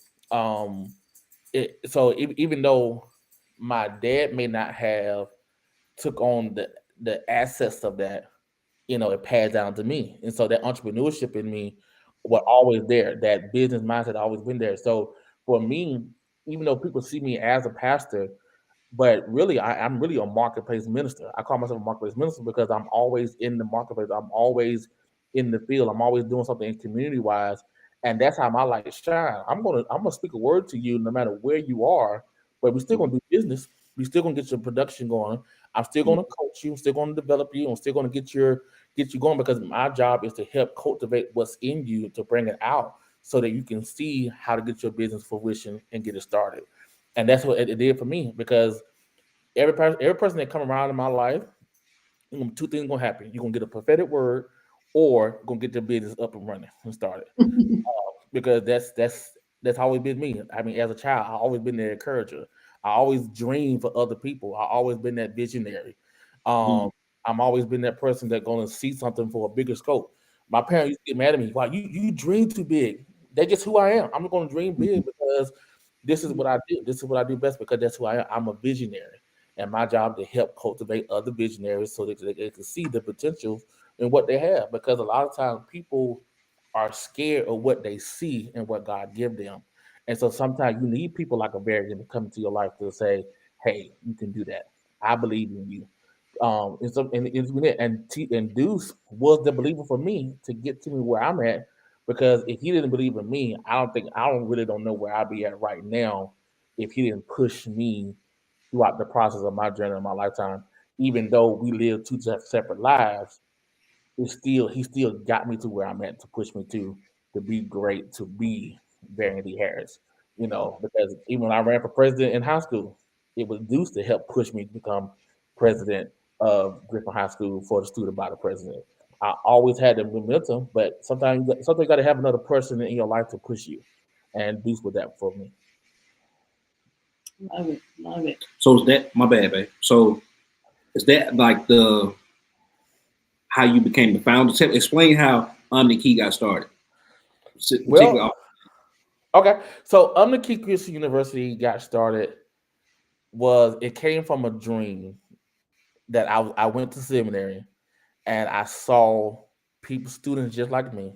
even though my dad may not have took on the assets of that, it passed down to me. And so that entrepreneurship in me was always there. That business mindset always been there. So for me, even though people see me as a pastor, but really, I'm really a marketplace minister. I call myself a marketplace minister because I'm always in the marketplace. I'm always in the field. I'm always doing something community wise, and that's how my light shine. I'm gonna speak a word to you no matter where you are, but we're still gonna do business. We still gonna get your production going. I'm still gonna coach you. I'm still gonna develop you. I'm still gonna get you going, because my job is to help cultivate what's in you to bring it out so that you can see how to get your business fruition and get it started. And that's what it did for me, because every person that come around in my life, two things gonna happen. You're gonna get a prophetic word, or gonna get their business up and running and started. Because that's always been me. I mean, as a child, I always been the encourager. I always dream for other people. I always been that visionary. Um, I'm always been that person that gonna see something for a bigger scope. My parents used to get mad at me. Wow, you dream too big. That's just who I am. I'm gonna dream big because this is what I do. This is what I do best, because that's who I am. I'm a visionary, and my job to help cultivate other visionaries so that they can see the potential in what they have. Because a lot of times people are scared of what they see and what God give them, and so sometimes you need people like a Varian to come into your life to say, "Hey, you can do that. I believe in you." And Deuce was the believer for me to get to me where I'm at, because if he didn't believe in me, I don't know where I'd be at right now if he didn't push me throughout the process of my journey in my lifetime. Even though we live two separate lives, he still got me to where I'm at to push me to be great, to be Varian D. Harris. Because even when I ran for president in high school, it was Deuce to help push me to become president of Griffin High School for the student body president. I always had the momentum, but sometimes you got to have another person in your life to push you, and Deuce was that for me. Love it. Love it. So is that, my bad, babe? So is that like how you became the founder. Explain how Omni-Key got started. Particularly, Well, okay. So Omni-Key Christian University got started it came from a dream that I went to seminary and I saw students just like me,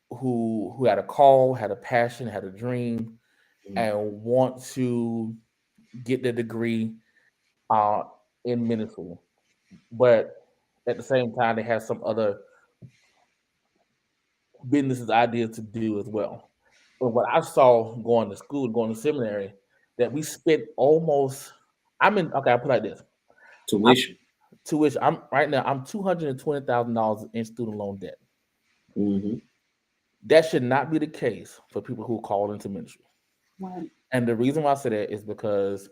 who had a call, had a passion, had a dream, and want to get the degree uh, in ministry. But at the same time, they have some other businesses ideas to do as well. But what I saw going to school, going to seminary, that we spent almost. I put it like this. tuition. I'm right now. I'm $220,000 in student loan debt. Mm-hmm. That should not be the case for people who call into ministry. Right. And the reason why I say that is because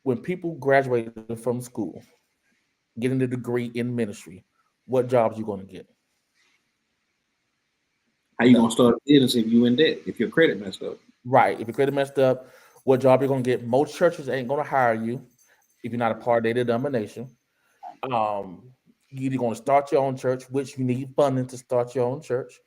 when people graduate from school, getting a degree in ministry, what jobs you going to get? How you gonna start a business if you in debt? If your credit messed up? Right. If your credit messed up, what job you're going to get? Most churches ain't going to hire you if you're not a part of their denomination. You're either going to start your own church, which you need funding to start your own church.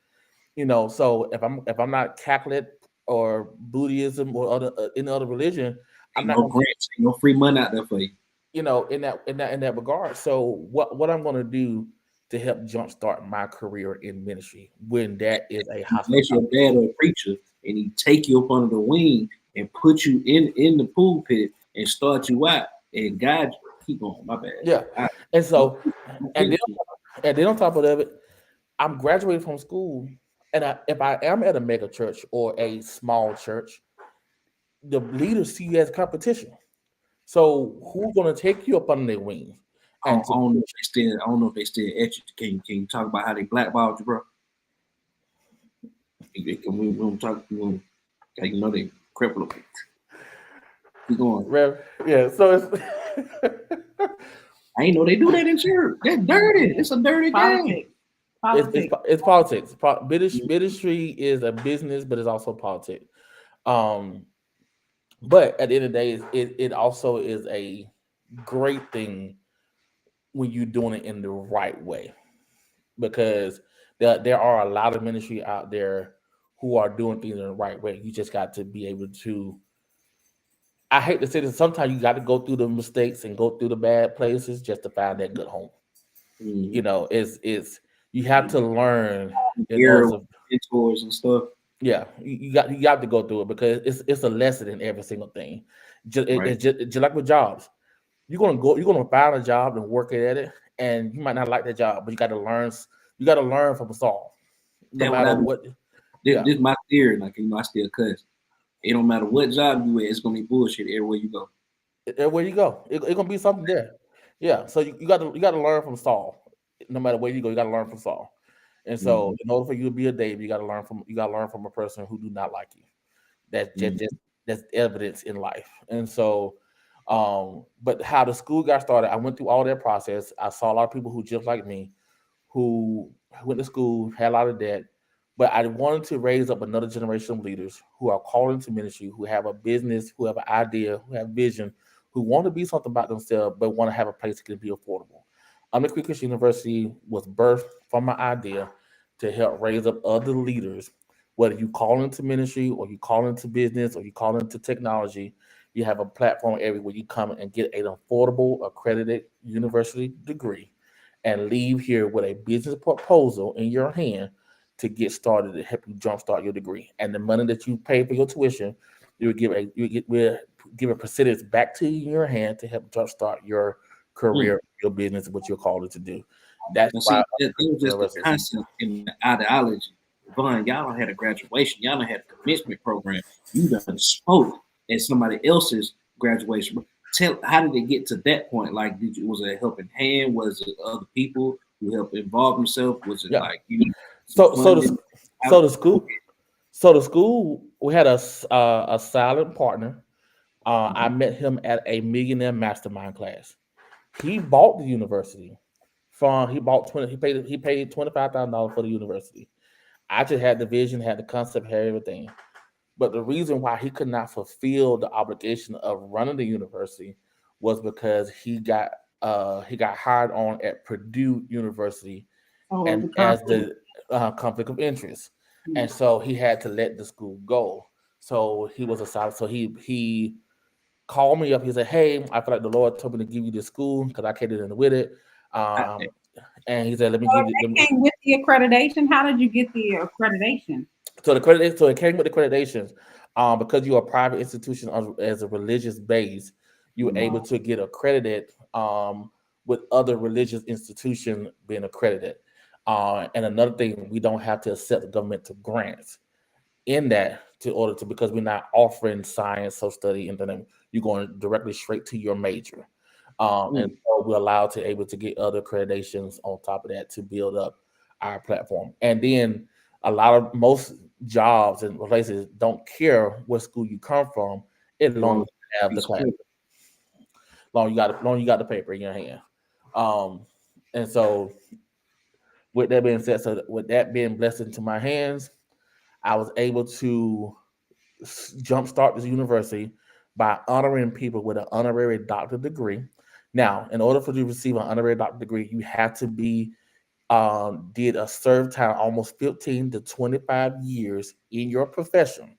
So if I'm not Catholic or Buddhism or any other religion, I'm not no going to grants, no free money out there for you. in that regard. So what I'm going to do to help jumpstart my career in ministry when that is a hospital? Unless your dad or a preacher and he take you up under the wing and put you in the pulpit and start you out and guide you. Keep going, my bad. Yeah, and then on top of it, I'm graduating from school, and if I am at a mega church or a small church, the leaders see you as competition. So who's going to take you up under their wings? I don't know if they still at you. Can you talk about how they blackballed you, bro? Can we talk? You know they crippled. Keep going. Yeah. So it's. I ain't know they do that in church. That's dirty. It's a dirty game. It's politics. Ministry is a business, but it's also politics. But at the end of the day, it also is a great thing when you're doing it in the right way, because there are a lot of ministry out there who are doing things in the right way. You just got to be able to. I hate to say this. Sometimes you got to go through the mistakes and go through the bad places just to find that good home. Mm-hmm. It's you have to learn mentors and stuff. Yeah, you got to go through it because it's a lesson in every single thing. It's just like with jobs. You're gonna find a job and work at it, and you might not like that job, but you got to learn. You got to learn from us all, no matter what. This is my theory. Like, I still cuss. It don't matter what job you at, it's gonna be bullshit everywhere you go. Everywhere you go, it's gonna be something there. Yeah, so you got to learn from Saul. No matter where you go, you got to learn from Saul. And so, in order for you to be a David, you got to learn from a person who do not like you. That's evidence in life. And so, but how the school got started, I went through all that process. I saw a lot of people who just like me, who went to school, had a lot of debt, but I wanted to raise up another generation of leaders who are called into ministry, who have a business, who have an idea, who have vision, who want to be something about themselves, but want to have a place that can be affordable. Omni-Key Christian University was birthed from my idea to help raise up other leaders. Whether you call into ministry or you call into business or you call into technology, you have a platform everywhere you come and get an affordable, accredited university degree and leave here with a business proposal in your hand to get started to help you jumpstart your degree. And the money that you pay for your tuition, we'll give a percentage back to you in your hand to help jumpstart your career, your business, what you're called to do. That's why it was just the concept in the ideology. Vaughn, y'all don't had a graduation, y'all don't had a commencement program. You done spoke at somebody else's graduation. How did it get to that point? Like, was it a helping hand? Was it other people who helped involve themselves? Was it like so the school we had a silent partner. I met him at a millionaire mastermind class. He bought the university he paid $25,000 for the university. I just had the vision, had the concept, had everything. But the reason why he could not fulfill the obligation of running the university was because he got he got hired on at Purdue University, Oh, and the as conflict. the conflict of interest, Mm. and so he had to let the school go. So he was assigned. So he called me up. He said, "Hey, I feel like the Lord told me to give you this school because I can't do anything with it." I, And he said, "Let me So give if you." they came with the accreditation, how did you get the accreditation? So the credit, so it came with accreditations. Because you're a private institution as a religious base, you were able Wow. to get accredited with other religious institutions being accredited. And another thing, we don't have to accept the governmental grants in that to order to because we're not offering science, social study, and then you're going directly straight to your major. And mm, so we're allowed to able to get other accreditations on top of that to build up our platform. And then most jobs and places don't care what school you come from, as long long as you have the piece of class, paper. long you got the paper in your hand. Um, and so with that being said, so with that being blessed into my hands, I was able to jumpstart this university by honoring people with an honorary doctor degree. Now, in order for you to receive an honorary doctor degree, you have to be did a serve time almost 15 to 25 years in your profession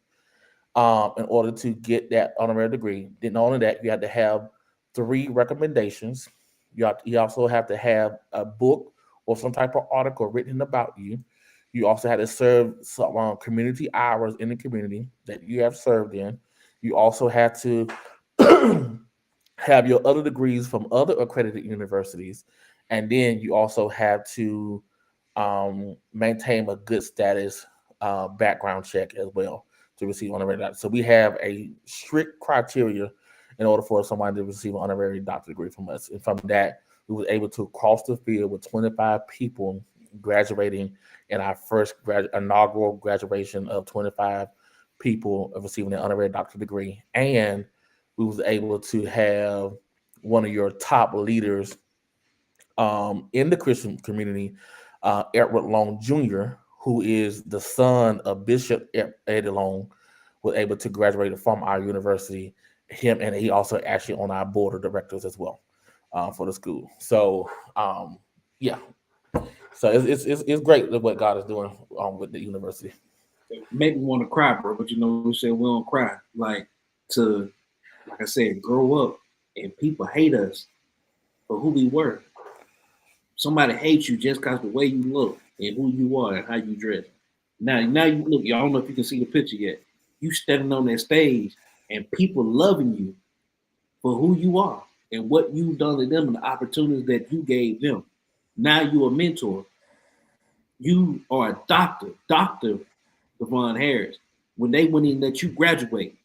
in order to get that honorary degree. Then not only that, you have to have 3 recommendations. You also have to have a book or some type of article written about you. You also had to serve some community hours in the community that you have served in. You also had to have your other degrees from other accredited universities, and then you also have to maintain a good status background check as well to receive honorary doctor. So we have a strict criteria in order for somebody to receive an honorary doctor degree from us. And from that, we were able to cross the field with 25 people graduating in our first inaugural graduation of 25 people of receiving an honorary doctor degree. And we was able to have one of your top leaders in the Christian community, Edward Long Jr., who is the son of Bishop Eddie Long, was able to graduate from our university. Him and he also actually on our board of directors as well for the school. So yeah, so it's great what God is doing with the university. Make me want to cry, bro. But you know, we said we don't cry. Like I said, grow up and people hate us for who we were. Somebody hates you just because the way you look and who you are and how you dress. Now you look. Y'all don't know if you can see the picture yet. You standing on that stage and people loving you for who you are and what you've done to them and the opportunities that you gave them. Now you're a mentor. You are a Dr. Devon Harris. When they wouldn't even let you graduate,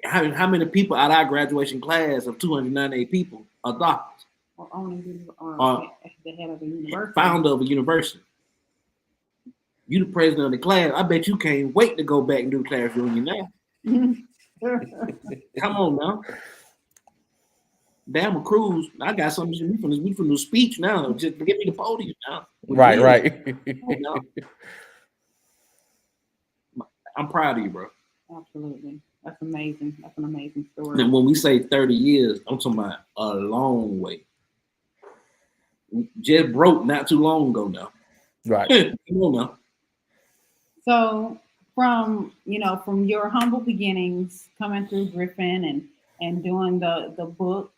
how many people out of our graduation class of 298 people are doctors? Or only the head of the university. Founder of a university. You the president of the class. I bet you can't wait to go back and do class reunion now. Come on now. Damn a cruise. I got something to me from the speech now. Just give me the podium now. Right. I'm proud of you, bro. Absolutely. That's amazing. That's an amazing story. And when we say 30 years, I'm talking about a long way. Just broke not too long ago now. Right. Come on now. So from your humble beginnings coming through Griffin and doing the book,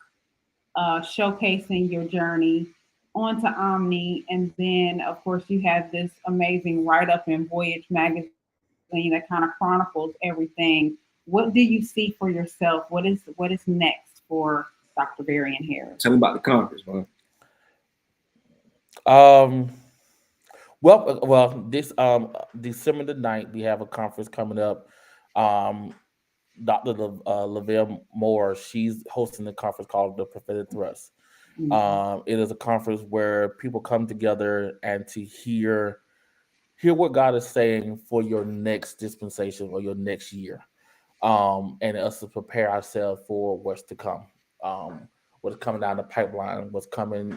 showcasing your journey onto Omni, and then of course you have this amazing write-up in Voyage magazine that kind of chronicles everything. What do you see for yourself? What is next for Dr. Varian Harris? Tell me about the conference, man. Well, this December the 9th, we have a conference coming up. Dr. Lavelle Moore, she's hosting a conference called the Prophetic Thrust. Mm-hmm. It is a conference where people come together and to hear what God is saying for your next dispensation or your next year, and us to prepare ourselves for what's to come, what's coming down the pipeline, what's coming,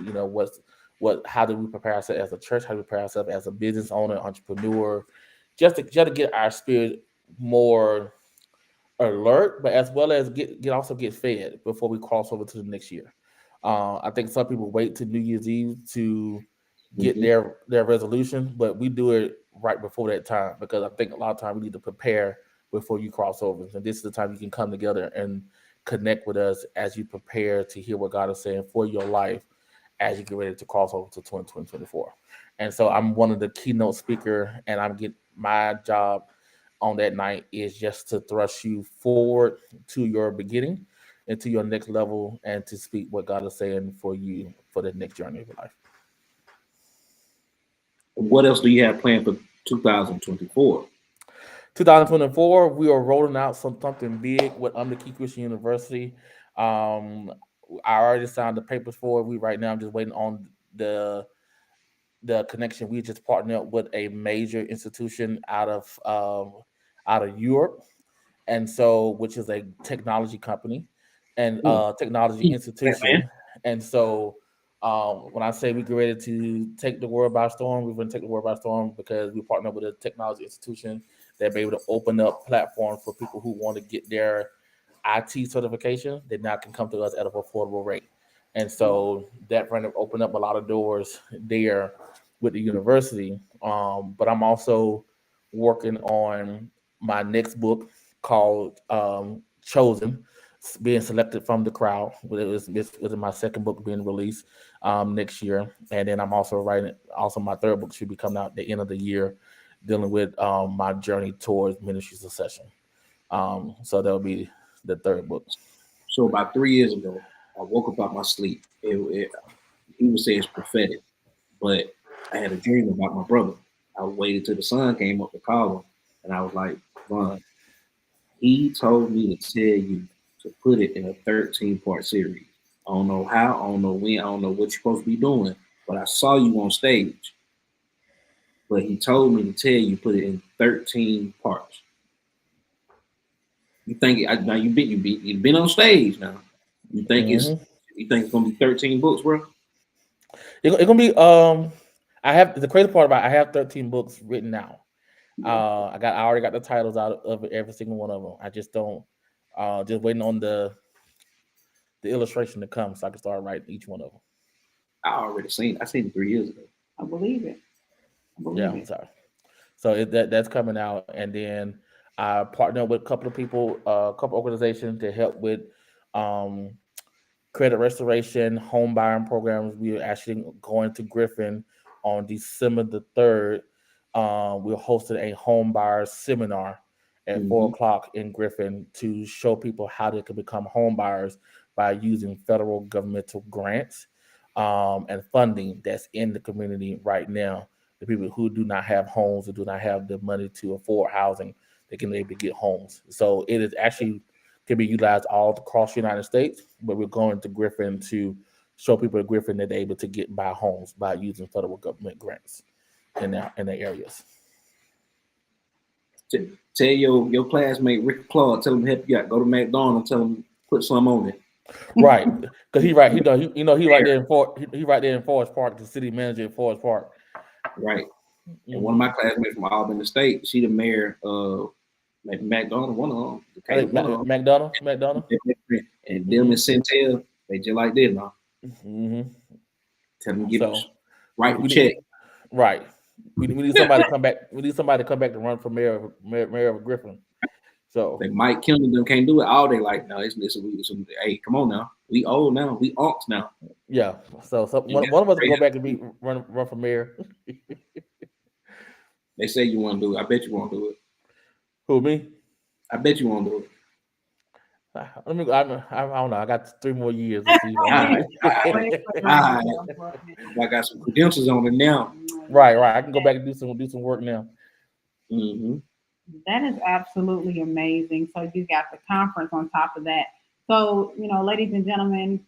how do we prepare ourselves as a church, how do we prepare ourselves as a business owner, entrepreneur, just to get our spirit more alert, but as well as get fed before we cross over to the next year. I think some people wait to New Year's Eve to get Mm-hmm. their resolution, but we do it right before that time because I think a lot of time we need to prepare before you cross over. And this is the time you can come together and connect with us as you prepare to hear what God is saying for your life as you get ready to cross over to 2024. And so I'm one of the keynote speaker, and I'm get my job on that night is just to thrust you forward to your beginning and to your next level and to speak what God is saying for you for the next journey of your life. What else do you have planned for 2024? 2024, we are rolling out something big with Key Christian University. I already signed the papers for it. Right now I'm just waiting on the connection. We just partnered up with a major institution out of Europe, and so which is a technology company and technology institution. Man. And so when I say we get ready to take the world by storm, we're going to take the world by storm because we partner with a technology institution that be able to open up platforms for people who want to get their IT certification. They now can come to us at an affordable rate. And so that kind of opened up a lot of doors there with the university. But I'm also working on my next book called Chosen, being selected from the crowd. This is my second book being released next year, and then I'm also writing. Also, my third book should be coming out at the end of the year, dealing with my journey towards ministry succession. So that'll be the third book. So about 3 years ago, I woke up out my sleep. He would say it's prophetic, but I had a dream about my brother. I waited till the sun came up to call him, and I was like, Ron, he told me to tell you to put it in a 13-part series. I don't know how, I don't know when, I don't know what you're supposed to be doing, but I saw you on stage. But he told me to tell you put it in 13 parts. You think now you've been on stage now? You think it's gonna be 13 books, bro? It's gonna be I have the crazy part about I have 13 books written now. I already got the titles out of every single one of them. I just don't just waiting on the illustration to come so I can start writing each one of them. I seen it 3 years ago. I believe it. I'm sorry. So that's coming out, and then I partner with a couple of people, a couple organizations to help with credit restoration, home buying programs. We are actually going to Griffin on December the 3rd. We're hosting a home buyer seminar at 4:00 in Griffin to show people how they can become home buyers by using federal governmental grants and funding that's in the community right now. The people who do not have homes or do not have the money to afford housing, they can able to get homes. So it is actually can be utilized all across the United States, but we're going to Griffin to show people at Griffin that they're able to buy homes by using federal government grants in their areas. Tell your classmate Rick Claude, tell him help you out. Go to McDonald's, tell him put some on it. Right, because he right there in Forest Park, the city manager in Forest Park. Right. And one of my classmates from Albany State, she the mayor of McDonald, one of them. McDonald. And them and Centel, they just like this now. Tell them write the check. Right. We need somebody to come back. We need somebody to come back to run for mayor of Griffin. So they Mike Kim them can't do it all day. Like, no, it's hey, come on now. We old now. We aunts now. Yeah. So one of us go back and run for mayor. They say you want to do it. I bet you won't do it. Who, me? I bet you won't do it. I don't know. I got 3 more years to see. I got some credentials on it now. Right. I can go back and do some work now. That is absolutely amazing. So you got the conference on top of that. So, ladies and gentlemen,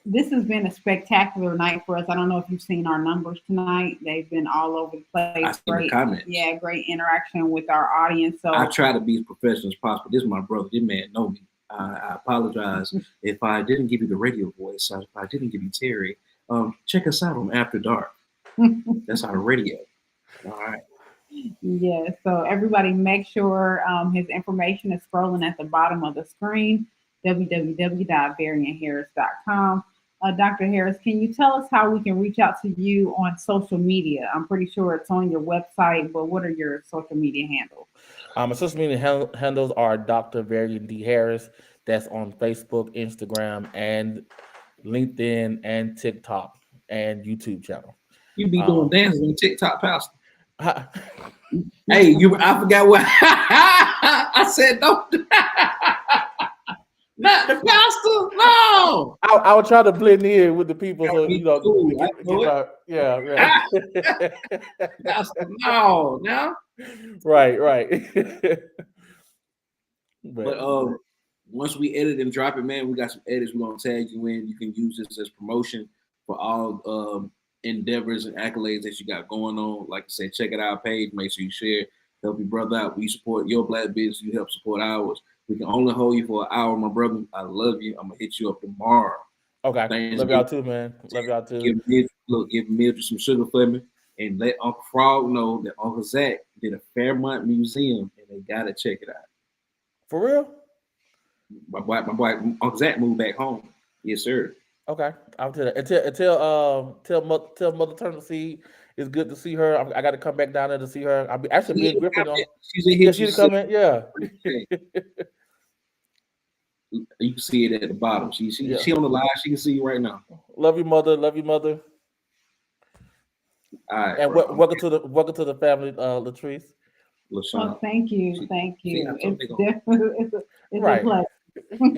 this has been a spectacular night for us. I don't know if you've seen our numbers tonight. They've been all over the place. Great comments. Yeah, great interaction with our audience. So I try to be as professional as possible. This is my brother. This man know me. I apologize if I didn't give you the radio voice. If I didn't give you Terry. Check us out on After Dark. That's our radio. All right. Yes. So everybody make sure his information is scrolling at the bottom of the screen, www.varianharris.com. Dr. Harris, can you tell us how we can reach out to you on social media? I'm pretty sure it's on your website, but what are your social media handles? My social media handles are Dr. Varian D. Harris. That's on Facebook, Instagram, and LinkedIn, and TikTok, and YouTube channel. You be doing dances on TikTok, Pastor. I, Hey, I forgot what I said. Don't. Not the pastor. No. I would try to blend in with the people, so you know. Cool. Yeah. Pastor, no. Right. But once we edit and drop it, man, we got some edits. We're gonna tag you in. You can use this as promotion for all endeavors and accolades that you got going on. Like I said, check out our page. Make sure you share. Help your brother out. We support your black business. You help support ours. We can only hold you for an hour, my brother. I love you. I'm gonna hit you up tomorrow. Okay. Love y'all too, man. Love y'all too. Give Mildred some sugar for me, and let Uncle Frog know that Uncle Zach did a Fairmont Museum, and they gotta check it out. For real? My boy, Uncle Zach moved back home. Yes, sir. Okay, I'll tell that. Tell Mother Turnipseed it's good to see her. I got to come back down there to see her. I'll be actually being Griffin on. She's in here. She's coming. Yeah. You can see it at the bottom. She on the live. She can see you right now. Love you, mother. All right. And welcome to the family, Latrice. LaShon. Oh, thank you. It's definitely it's Right. a pleasure. I'm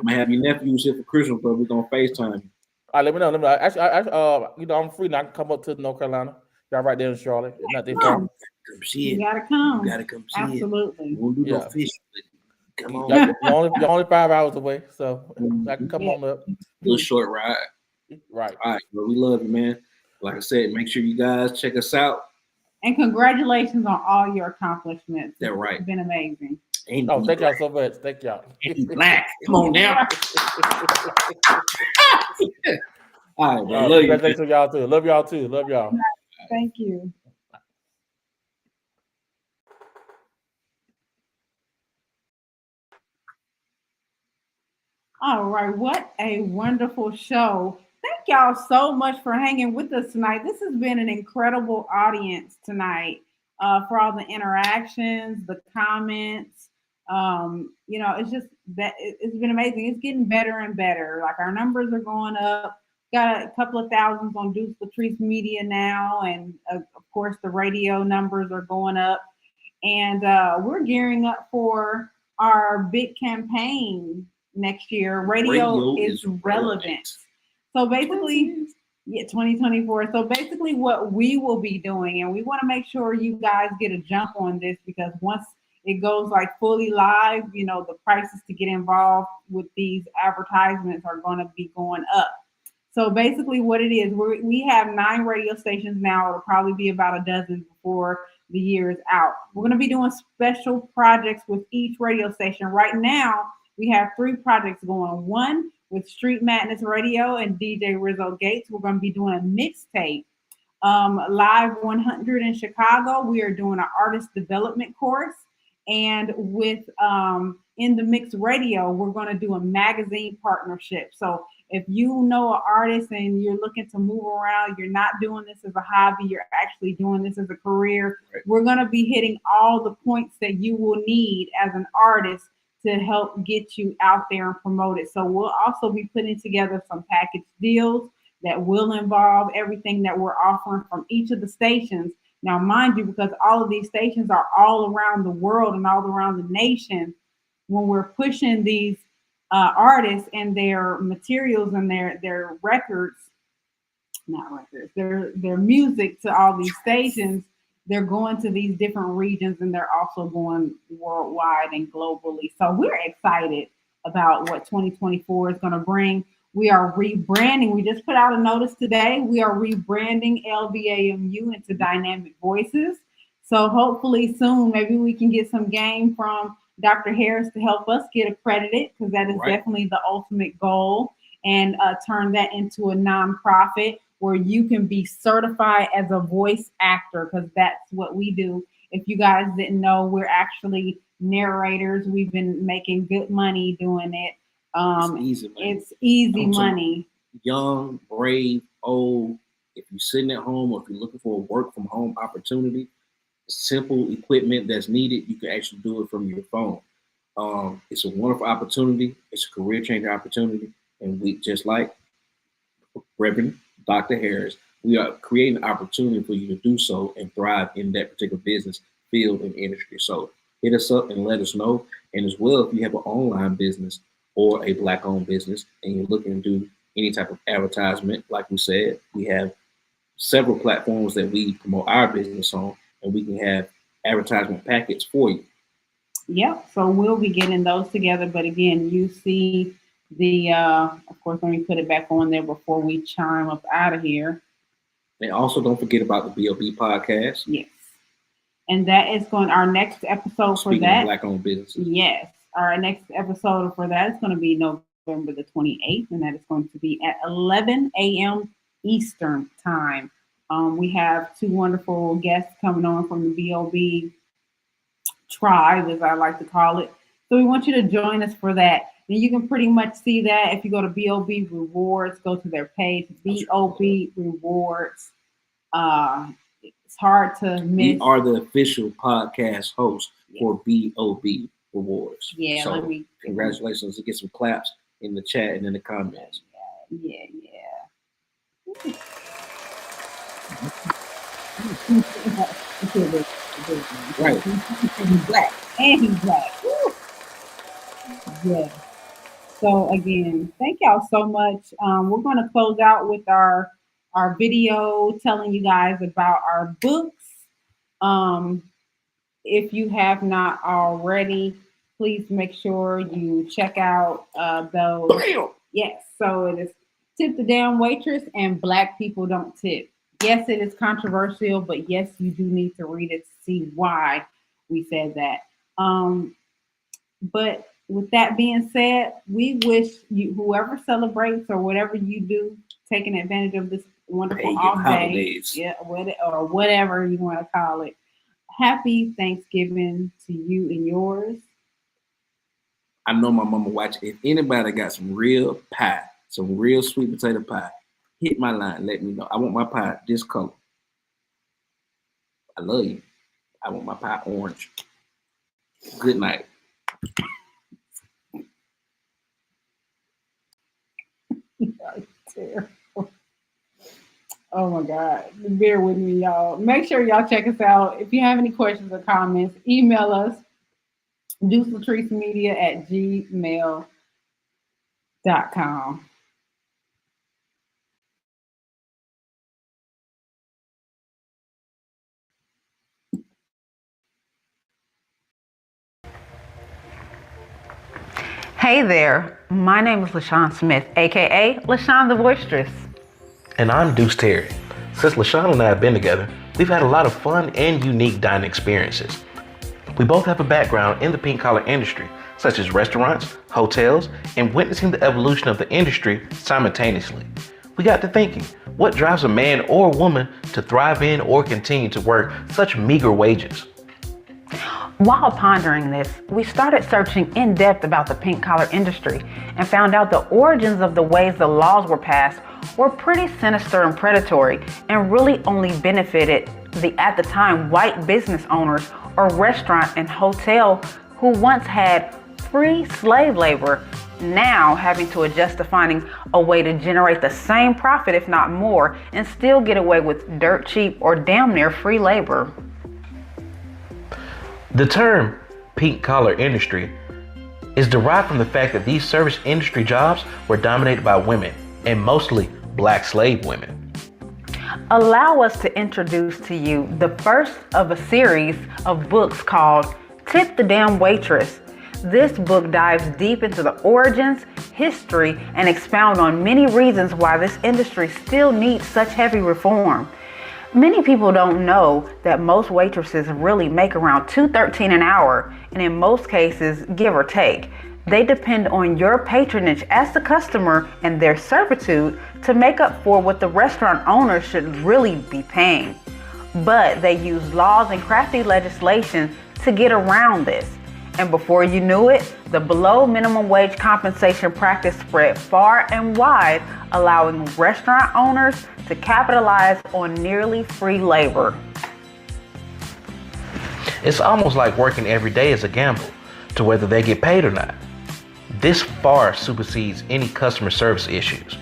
gonna have your nephews here for Christmas, but we're gonna FaceTime. All right, let me know. Actually, I'm free now. I can come up to North Carolina. Y'all right there in Charlotte. Not that far. Come see it. You gotta come. You gotta come see Absolutely. it. We won't do no fishing. Come on. You're only 5 hours away, so I can come on up. Little short ride. Right. All right, well, we love you, man. Like I said, make sure you guys check us out. And congratulations on all your accomplishments. That's right. It's been amazing. Thank y'all so much. Thank y'all. Black. Come on now. All right, bro. Love you. Thanks to y'all too. Love y'all too. Love y'all. Thank you. All right, what a wonderful show. Thank y'all so much for hanging with us tonight. This has been an incredible audience tonight for all the interactions, the comments. It's just that it's been amazing. It's getting better and better. Like our numbers are going up. Got a couple of thousands on Deuce Latrice Media now, and of course the radio numbers are going up. And we're gearing up for our big campaign next year. Radio is relevant. So basically, 2024. So basically what we will be doing, and we want to make sure you guys get a jump on this, because once it goes like fully live, the prices to get involved with these advertisements are going to be going up. So basically what it is, we have 9 radio stations now. It'll probably be about a dozen before the year is out. We're going to be doing special projects with each radio station. Right now, we have 3 projects going. One with Street Madness Radio and DJ Rizzo Gates. We're going to be doing a mixtape. Live 100 in Chicago, we are doing an artist development course. And with In the Mix Radio, we're going to do a magazine partnership. So if you know an artist and you're looking to move around, you're not doing this as a hobby, you're actually doing this as a career, we're going to be hitting all the points that you will need as an artist to help get you out there and promote it. So we'll also be putting together some package deals that will involve everything that we're offering from each of the stations. Now, mind you, because all of these stations are all around the world and all around the nation, when we're pushing these artists and their materials and their records, their music to all these stations, they're going to these different regions, and they're also going worldwide and globally. So we're excited about what 2024 is going to bring. We are rebranding. We just put out a notice today. We are rebranding LVAMU into Dynamic Voices. So hopefully soon, maybe we can get some game from Dr. Harris to help us get accredited, because that is definitely the ultimate goal, and turn that into a nonprofit. where you can be certified as a voice actor, because that's what we do. If you guys didn't know, we're actually narrators. We've been making good money doing it. It's easy money. It's easy money. Young, brave, old. If you're sitting at home or if you're looking for a work from home opportunity, simple equipment that's needed, you can actually do it from your phone. It's a wonderful opportunity. It's a career changer opportunity. And we, just like Reverend Dr. Harris, we are creating an opportunity for you to do so and thrive in that particular business field and industry. So hit us up and let us know. And as well, if you have an online business or a Black-owned business and you're looking to do any type of advertisement, like we said, we have several platforms that we promote our business on, and we can have advertisement packets for you. Yep. So we'll be getting those together. But again, you see the, of course, let me put it back on there before we chime up out of here. And also don't forget about the BOB podcast. Yes. And that is going, our next episode Speaking for that. of Black-owned businesses. Yes. Our next episode for that is going to be November the 28th, and that is going to be at 11 a.m. Eastern time. We have two wonderful guests coming on from the BOB tribe, as I like to call it. So we want you to join us for that. And you can pretty much see that if you go to BOB Rewards, go to their page, BOB Rewards. It's hard to miss. We are the official podcast host for BOB Rewards. Yeah, so congratulations. To get some claps in the chat and in the comments. Yeah. Right. He's black. Woo. Yeah. So again, thank y'all so much. We're going to close out with our video telling you guys about our books. If you have not already, please make sure you check out those. Yes. So it is Tip the Damn Waitress and Black People Don't Tip. Yes, it is controversial, but yes, you do need to read it to see why we said that. But with that being said, we wish you, whoever celebrates or whatever you do, taking advantage of this wonderful off day, or whatever you want to call it. Happy Thanksgiving to you and yours. I know my mama watching. If anybody got some real pie, some real sweet potato pie, hit my line. Let me know. I want my pie this color. I love you. I want my pie orange. Good night. Terrible. Oh my God. Bear with me, y'all. Make sure y'all check us out. If you have any questions or comments, email us deucelatricemedia@gmail.com. Hey there, my name is LaShon Smith, aka LaShon the Boisterous. And I'm Deuce Terry. Since LaShon and I have been together, we've had a lot of fun and unique dining experiences. We both have a background in the pink collar industry, such as restaurants, hotels, and witnessing the evolution of the industry simultaneously. We got to thinking, what drives a man or woman to thrive in or continue to work such meager wages? While pondering this, we started searching in depth about the pink collar industry and found out the origins of the ways the laws were passed were pretty sinister and predatory, and really only benefited the, at the time, white business owners or restaurant and hotel who once had free slave labor, now having to adjust to finding a way to generate the same profit, if not more, and still get away with dirt cheap or damn near free labor. The term pink collar industry is derived from the fact that these service industry jobs were dominated by women, and mostly Black slave women. Allow us to introduce to you the first of a series of books called Tip the Damn Waitress. This book dives deep into the origins, history, and expound on many reasons why this industry still needs such heavy reform. Many people don't know that most waitresses really make around $2.13 an hour, and in most cases, give or take. They depend on your patronage as the customer and their servitude to make up for what the restaurant owner should really be paying. But they use laws and crafty legislation to get around this. And before you knew it, the below minimum wage compensation practice spread far and wide, allowing restaurant owners to capitalize on nearly free labor. It's almost like working every day is a gamble to whether they get paid or not. This far supersedes any customer service issues.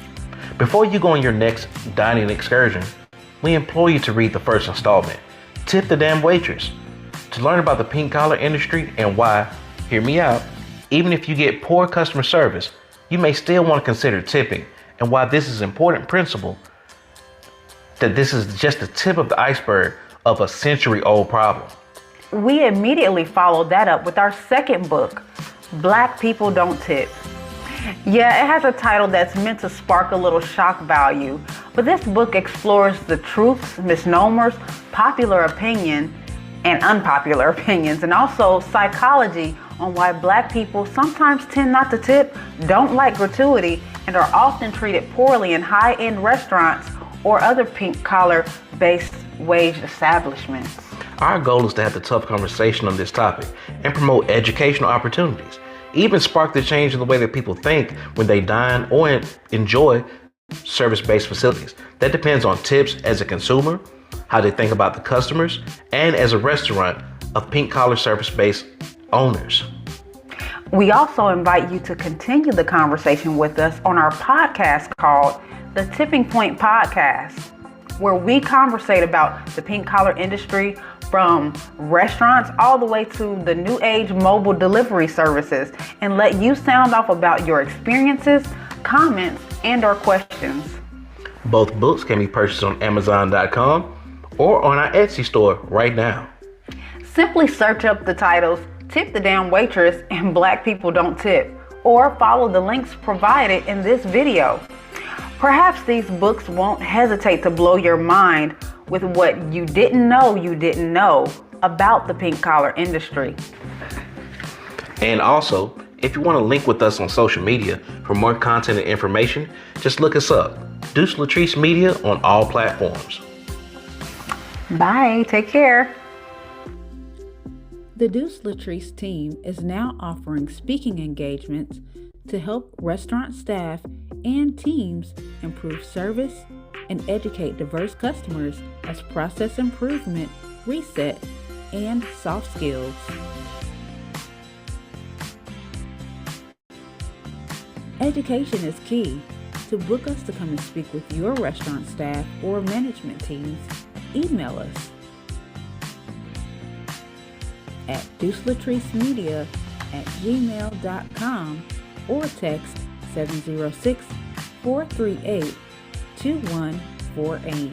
Before you go on your next dining excursion, we implore you to read the first installment, Tip the Damn Waitress, to learn about the pink collar industry and why, hear me out, even if you get poor customer service, you may still want to consider tipping, and why this is an important principle, that this is just the tip of the iceberg of a century-old problem. We immediately followed that up with our second book, Black People Don't Tip. Yeah, it has a title that's meant to spark a little shock value, but this book explores the truths, misnomers, popular opinion, and unpopular opinions, and also psychology on why Black people sometimes tend not to tip, don't like gratuity, and are often treated poorly in high-end restaurants or other pink-collar-based wage establishments. Our goal is to have the tough conversation on this topic and promote educational opportunities, even spark the change in the way that people think when they dine or enjoy service-based facilities. That depends on tips as a consumer, how they think about the customers, and as a restaurant of pink-collar service-based owners. We also invite you to continue the conversation with us on our podcast called The Tipping Point Podcast, where we conversate about the pink-collar industry from restaurants all the way to the new age mobile delivery services, and let you sound off about your experiences, comments, and or questions. Both books can be purchased on Amazon.com or on our Etsy store right now. Simply search up the titles Tip the Damn Waitress and Black People Don't Tip, or follow the links provided in this video. Perhaps these books won't hesitate to blow your mind with what you didn't know about the pink collar industry. And also, if you want to link with us on social media for more content and information, just look us up, Deuce Latrice Media, on all platforms. Bye, take care. The Deuce Latrice team is now offering speaking engagements to help restaurant staff and teams improve service and educate diverse customers as process improvement, reset, and soft skills. Education is key. To book us to come and speak with your restaurant staff or management teams, email us at deucelatricemedia@gmail.com or text 706-438-2148.